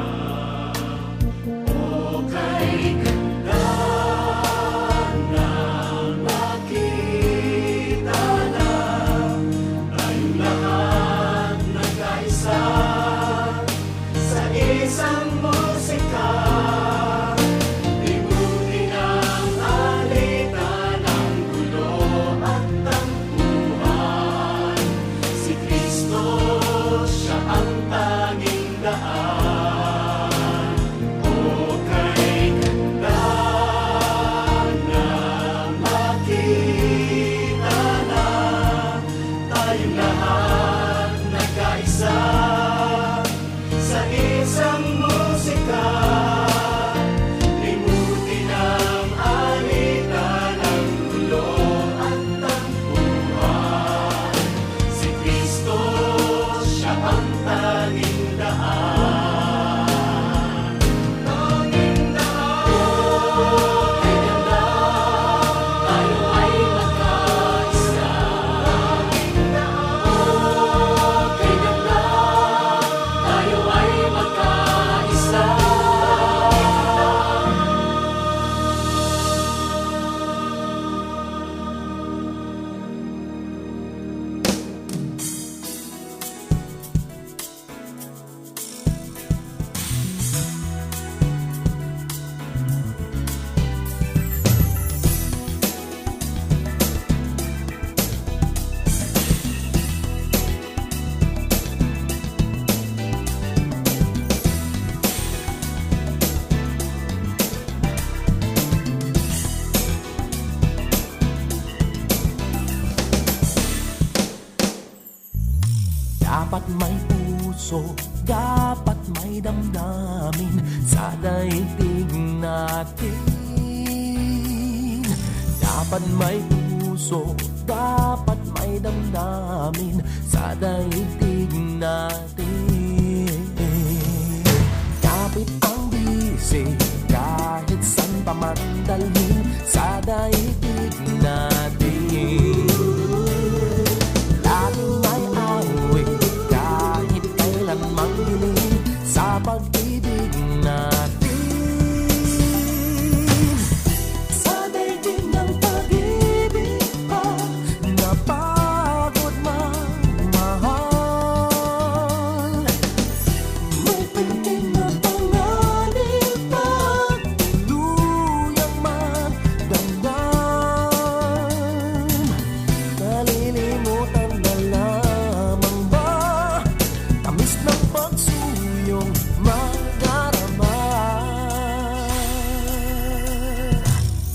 Oh, kay ganda na makita na tayong lahat nagkaisa sa isang musika. Limutin ang alitan ng gulo at tampuhan. Si Kristo, siya ang tanging daan. O kay ganda na makita na tayong lahat nagkaisa sa isang musika. Limutin ang alitan ng gulo at tampuhan. Si Kristo, siya ang tanging daan. Tanging daan. Kay ganda, tayo ay magkaisa. Tanging daan. Kay ganda, tayo ay magkaisa. Dapat may puso, dapat may damdamin sa daigdig natin. Dapat may puso, dapat may damdamin sa daigdig natin. Kapit ang bisig, kahit san pa man dalhin sa daigdig natin. Laging may awit, kahit kailan manghiling sa pag-ibig natin. Sa daigdig ng pag-ibig pa, napagod magmahal. May piling na pangalit pa, tuluyang magdamdam. Nalilimutan na lamang ba tamis ng pagsuyong magdarama.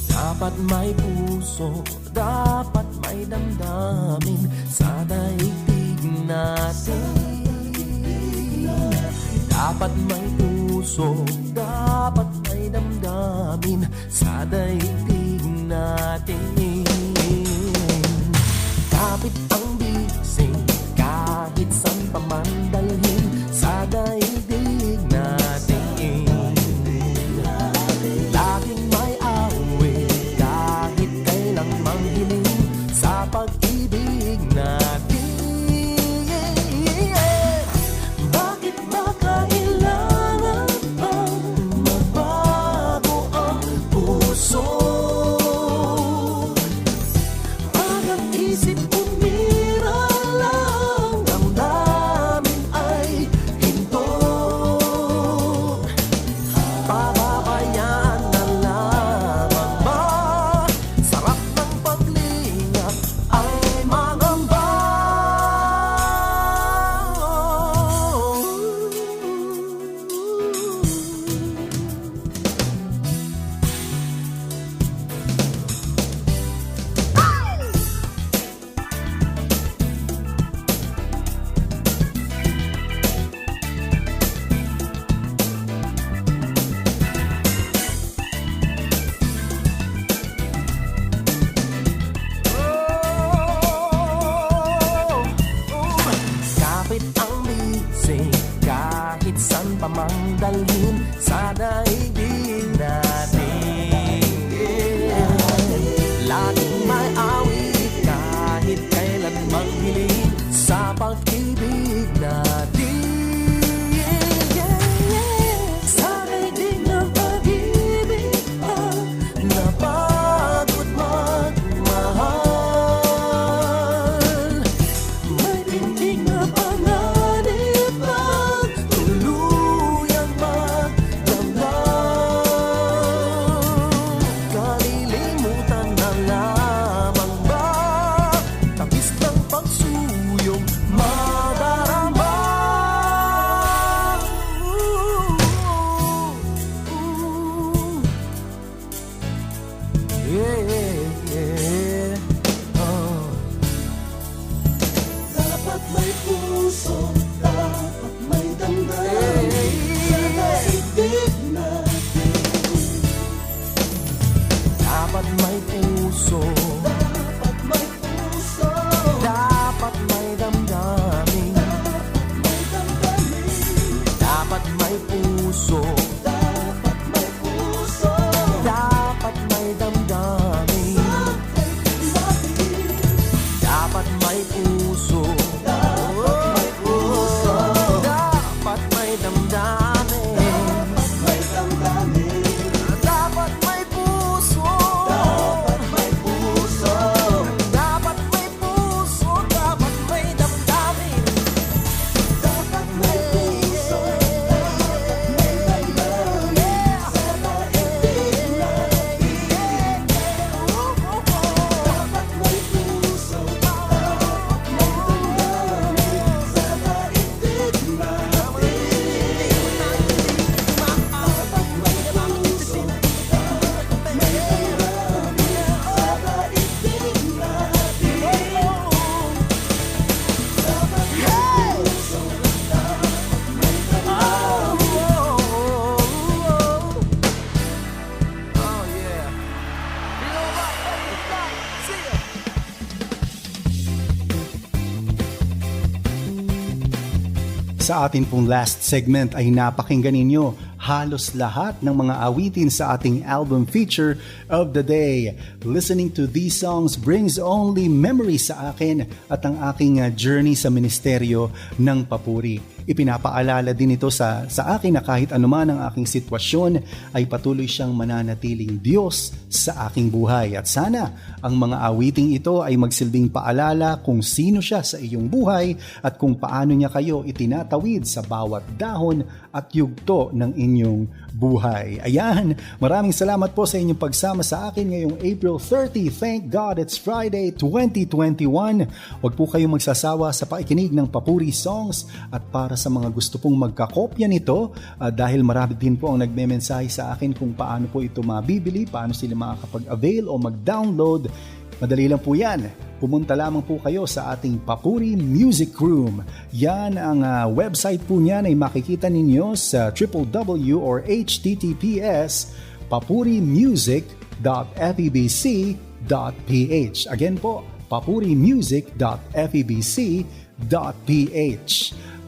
Dapat may puso, dapat may damdamin sa daigdig natin. Dapat may puso, dapat may damdamin sa daigdig natin. Kapit ang bisig, kahit san pa man dalhin sa daigdig natin. dalhin sa daigdig natin. Laging may awit kahit kailan magdilim sa pag-ibig natin. Sa daigdig ng pag-ibig napagod magmahal. May tindig na panganib at tuluyang magdamdam. Kalilimutan na lamang ba tapis ng pagsuyong madarama. Dapat may puso, dapat may damdamin sa daigdig natin. Dapat may puso, dapat may puso, dapat may damdamin, dapat may puso, dapat may puso, dapat may damdamin, dapat may puso, dapat may puso, dapat may damdamin, dapat may puso, dapat may puso, dapat may puso, dapat may damdamin, dapat may puso, Sa atin pong last segment ay napakinggan ninyo halos lahat ng mga awitin sa ating album feature of the day. Listening to these songs brings only memories sa akin at ang aking journey sa ministeryo ng papuri. Ipinapaalala din ito sa akin na kahit anuman ang aking sitwasyon ay patuloy siyang mananatiling Diyos sa aking buhay. At sana ang mga awiting ito ay magsilbing paalala kung sino siya sa iyong buhay at kung paano niya kayo itinatawid sa bawat dahon at yugto ng inyong buhay. Ayan, maraming salamat po sa inyong pagsama sa akin ngayong April 30. Thank God it's Friday 2021. Huwag po kayong magsasawa sa pakikinig ng papuri songs at para sa mga gusto pong magkakopya nito dahil marami din po ang nagme-mensahe sa akin kung paano po ito mabibili, paano sila makakapag-avail o mag-download. Madali lang po yan. Pumunta lamang po kayo sa ating Papuri Music Room. Yan ang website po niyan ay makikita ninyo sa www or https papurimusic.febc.ph. Again po, papurimusic.febc.ph.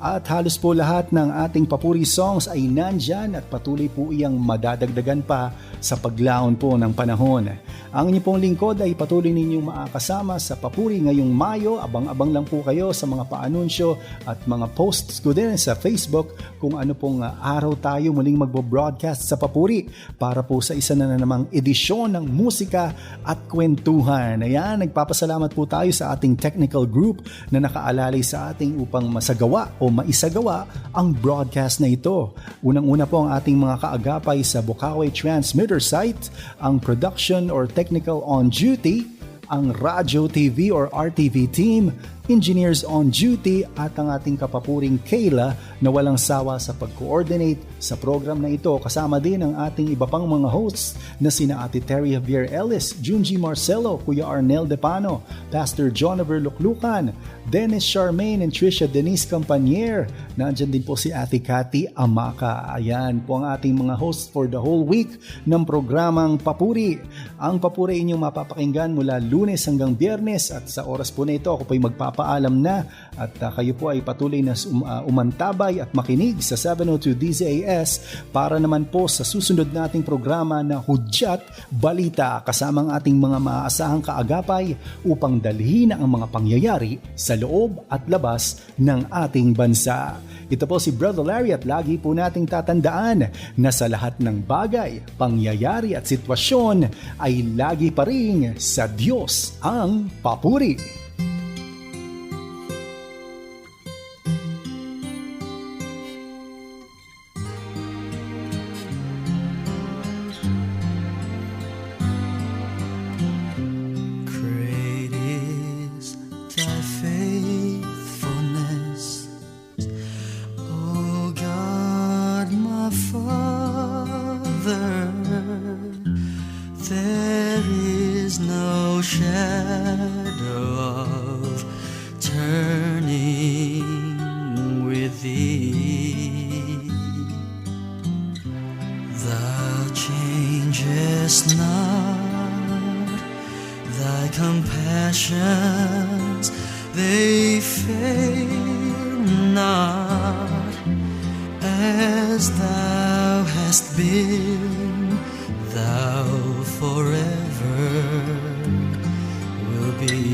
At halos po lahat ng ating papuri songs ay nandyan at patuloy po iyang madadagdagan pa sa paglaon po ng panahon. Ang inyong pong lingkod ay patuloy ninyong makakasama sa papuri ngayong Mayo. Abang-abang lang po kayo sa mga paanunsyo at mga posts ko din sa Facebook kung ano pong araw tayo muling magbo-broadcast sa papuri para po sa isa na namang edisyon ng musika at kwentuhan. Ayan, nagpapasalamat po tayo sa ating technical group na nakaalalay sa ating upang masagawa o maisagawa ang broadcast na ito. Unang-una po ang ating mga kaagapay sa Bukawi Transmitter Site, ang production or technical on duty, ang Radio TV or RTV team, engineers on duty at ang ating kapapuring Kayla na walang sawa sa pag-coordinate sa program na ito. Kasama din ang ating iba pang mga hosts na sina Ate Terry Javier Ellis, Junji Marcelo, Kuya Arnel Depano, Pastor Jonover Luklukan, Dennis Charmaine and Trisha Denise Campanier. Nandyan din po si Ate Cathy Amaka. Ayan po ang ating mga hosts for the whole week ng programang Papuri. Ang Papuri inyong mapapakinggan mula Lunes hanggang Biyernes at sa oras po na ito ako po'y magpapakinggan magpapaalam na at kayo po ay patuloy na umantabay at makinig sa 702 DZAS para naman po sa susunod nating programa na Hudyat Balita kasama ang ating mga maaasahang kaagapay upang dalhin ang mga pangyayari sa loob at labas ng ating bansa. Ito po si Brother Larry at lagi po nating tatandaan na sa lahat ng bagay, pangyayari at sitwasyon ay lagi pa rin sa Diyos ang papuri. Great is thy faithfulness, O God, my Father. There is no shadow of turning with thee. Thou changest not, thy compassions, they fail not. As thou hast been, thou forever will be.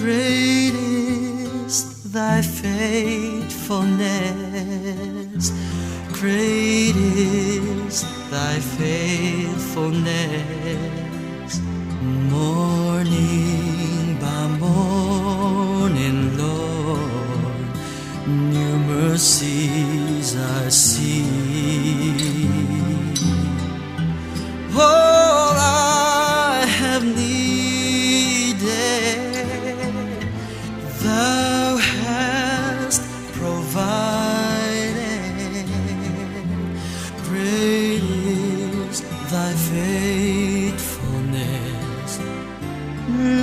Great is thy faithfulness, great is thy faithfulness. Morning by morning, Lord, new mercies I see. All I have needed, thou hast provided. Great is thy faithfulness,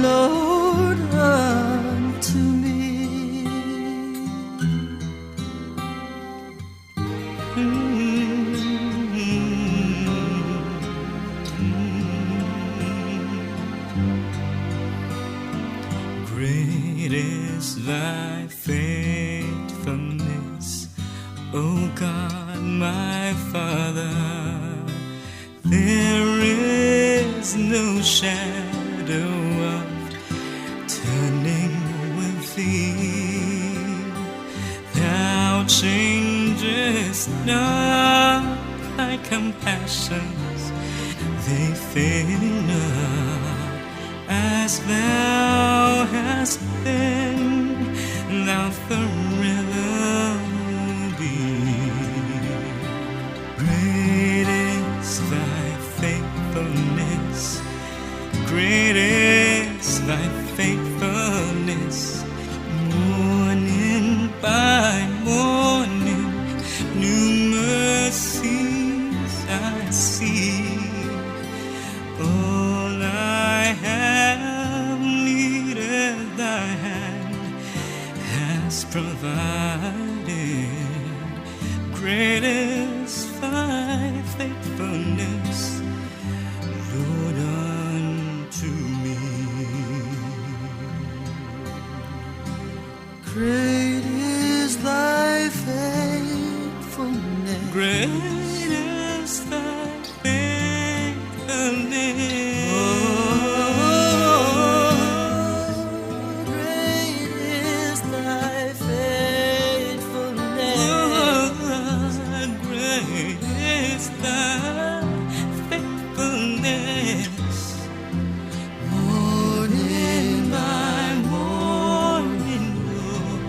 Lord, unto me. Great is thy faithfulness, O God, my Father. There is no shadow of turning with thee. Thou changest not, thy compassions, they fail not. As thou hast been, thou forever be. Great is thy faithfulness, great is thy faithfulness. Morning by morning, new mercies I see. All I have needed, thy hand has provided. Great is thy faithfulness, Lord, unto me. Great is thy faithfulness, Great is thy faithfulness. great is thy faithfulness. Great is thy faithfulness. Morning by morning, Lord,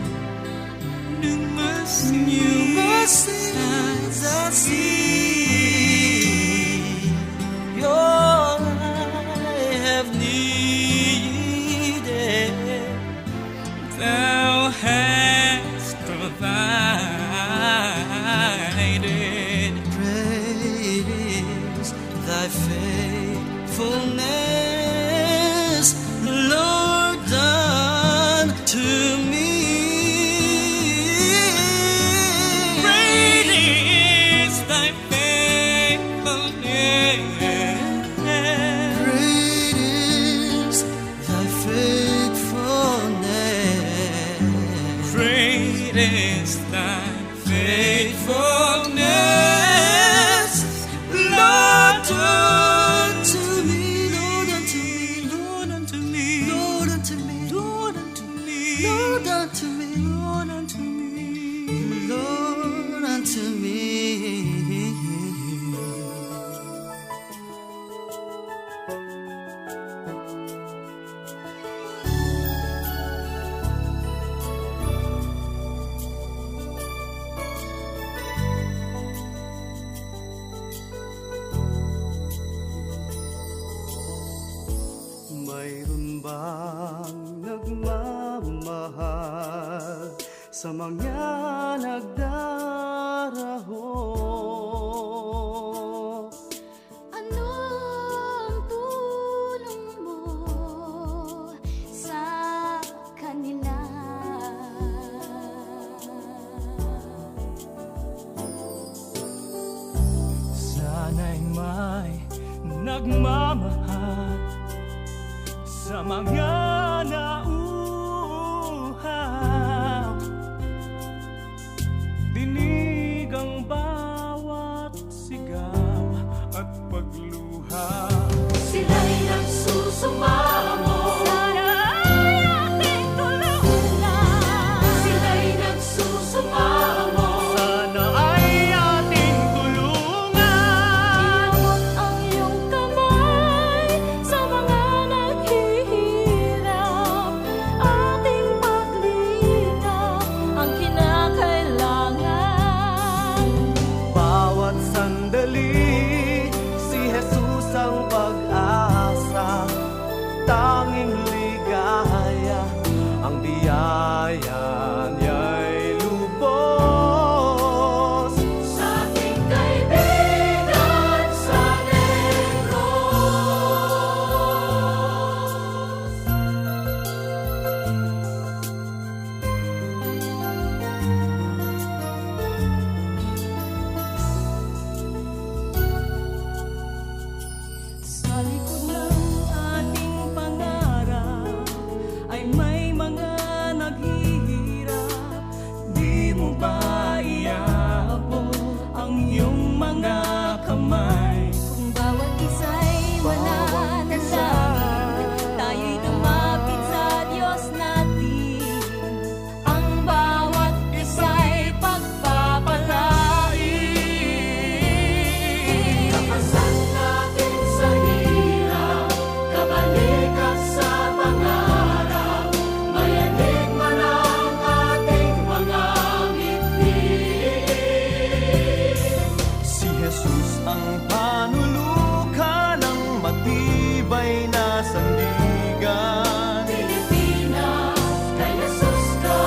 new mercies I see. All I have needed, Thou hast provided. great is thy faithfulness, Lord, done to me. Great is thy bang nagmamahal sa mga nagdaraho? Ano ang tulong mo sa kanila? Sana'y may nagmamahal sa mga nauuhaw. Dinig ang bawat sigaw at pagluha. Sila'y nagsusumamo. Sana ay ating tulungan. Sila'y nagsusumamo. Sana ay ating tulungan. Iabot ang iyong kamay sa mga naghihirap. Ating paglingap ang kinakailangan. Bawat sandali, si Jesus ang pag-asa. Tanging ligaya, ang biyaya niya'y lubos. Sa ating kaibigan sa Negros. Sa likod ng ating pangarap ay may mga naghihirap. Di mo ba iabot ang iyong mga kamay? Kung bawat isa'y mananalangin, tayo'y lumapit sa Diyos natin. Ang bawat isa'y pagpapalain. Kapasan natin sa hirap, kabalikat sa pangarap. Mayanig man ang ating mga ngiti. Si Jesus ang panulukan ng matibay na sandigan. Pilipinas, kay Jesus ka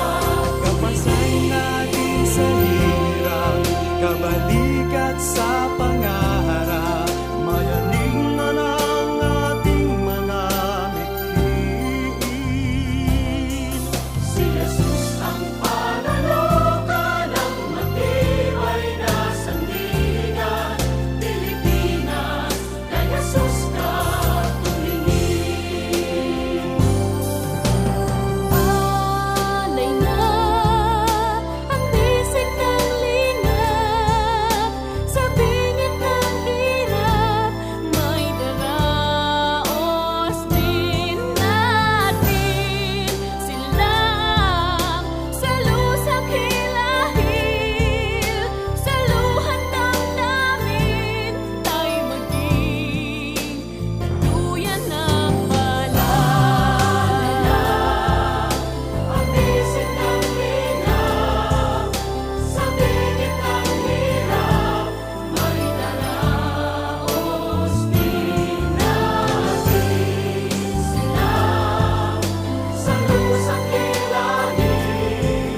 Kapasan natin sa hirap, kabalikat sa pangarap. Mayanig man ang ating mga mithiin. Si Jesus ang panulukan ng matibay na sandigan. Pilipinas, kay Jesus ka tumingin. Alay na ang bisig ng linap. Sa bingit ng hirap, may daraos din natin. Silang sa lusang hilahil, sa luhan ng namin, tayo maging tuluyan ng balala. Ang bisig ng linap, sa bingit ng hirap, may daraos din natin. Silang sa lusang hilangin,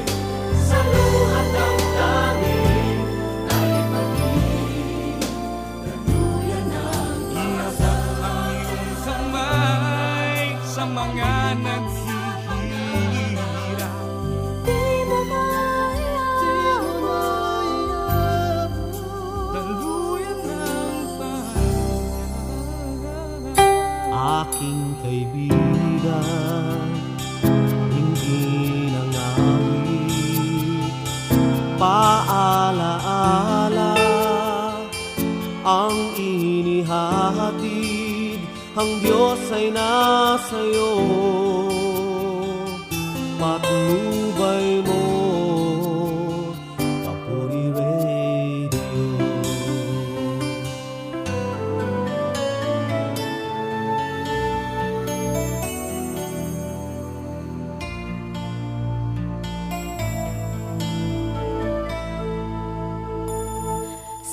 sa luhat ng langit, tayo maging tuluyan ng Iabot ang iyong kamay sa mga naghihirap. Di mo maiabot. Tuluyan ng Aking kaibigan, hindi nangawit, paalaala ang inihahatid, ang Diyos ay nasa'yo, patnubay mo, Papuri Radio.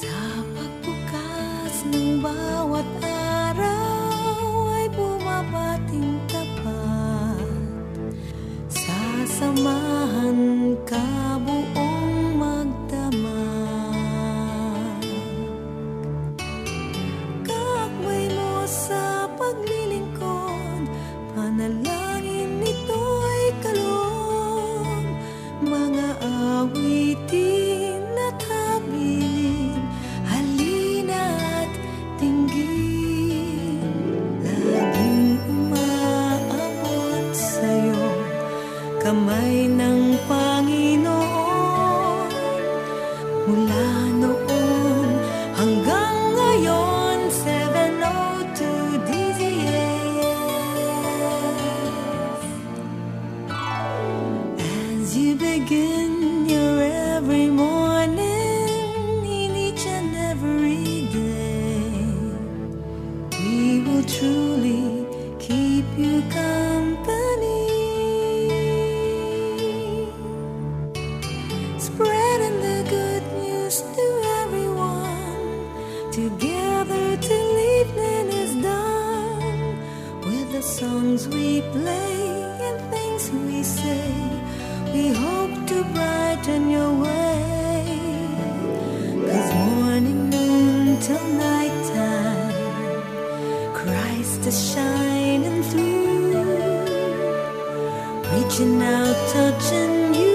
Sa pagbukas ng bawat araw ay bumabating tapat Mula noon hanggang ngayon, 702 DZAS. As you begin your every morning, in each and every day, we will truly keep you company. Spreading the good news to everyone. Together till evening is done. With the songs we play and things we say, we hope to brighten your way. 'Cause morning, noon till nighttime, Christ is shining through, reaching out, touching you.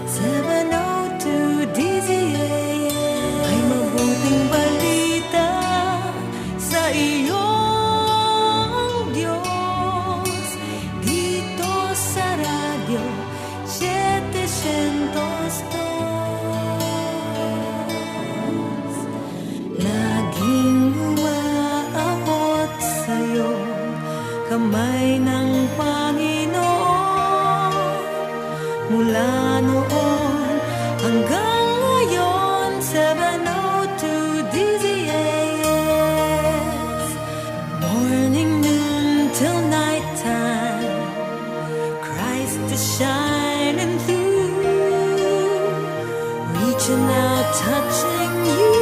702 DZAS. May mabuting balita sa iyong Diyos, dito sa radyo 702. Laging umaabot sa'yo kamay ng Panginoon. Mula noon hanggang ngayon, 702 DZAS. Morning, noon till nighttime, Christ is shining through, reaching out, touching you.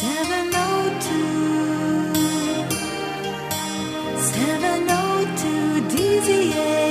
702, 702 DZAS.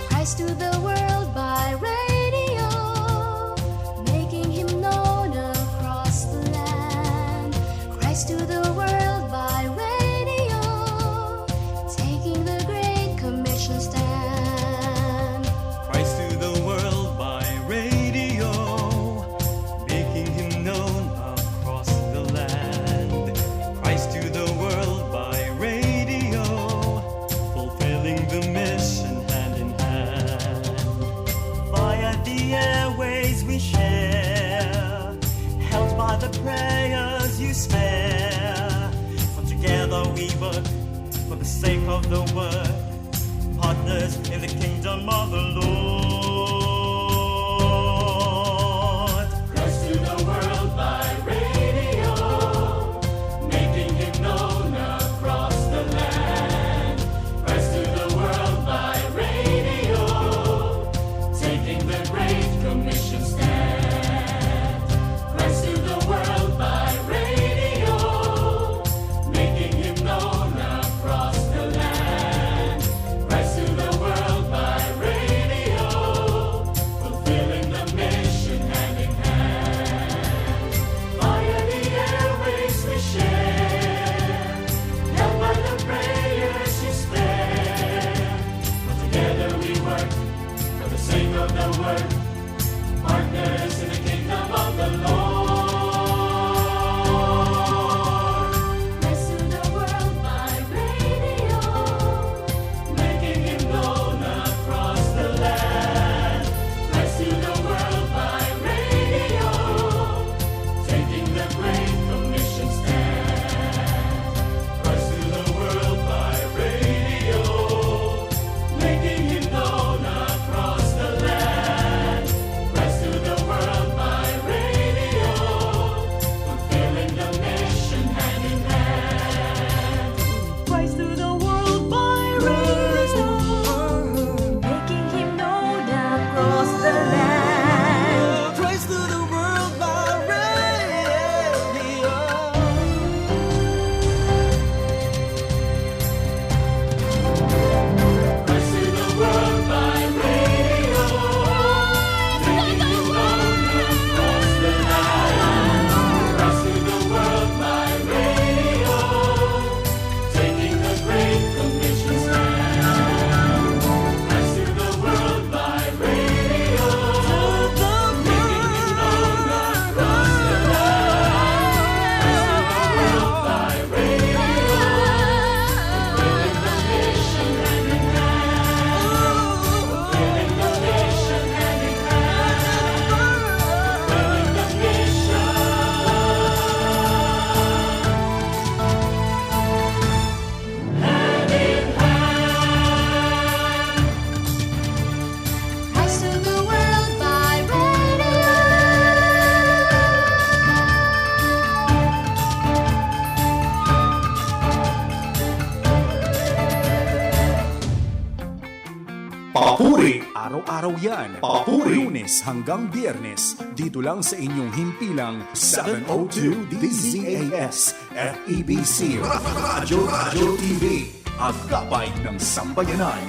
Christ to the world by radio, making him known across the land. Christ to the world by radio, taking the great commission stand. Christ to the world by radio, making him known across the land. Christ to the world by radio, fulfilling the mission hand in hand. Via the airways we share, held by the prayers you spare. For together we work for the sake of the word, partners in the kingdom of the Lord. Christ to the world by radio, making him known across the land. Christ to the world by radio, taking the great commission stand. Christ to the world by radio, making him known across the land. Araw-araw yan. Papuri. Lunes hanggang Biyernes. Dito lang sa inyong himpilang 702 DZAS FEBC Radyo TV. Ang gabay ng sambayanan.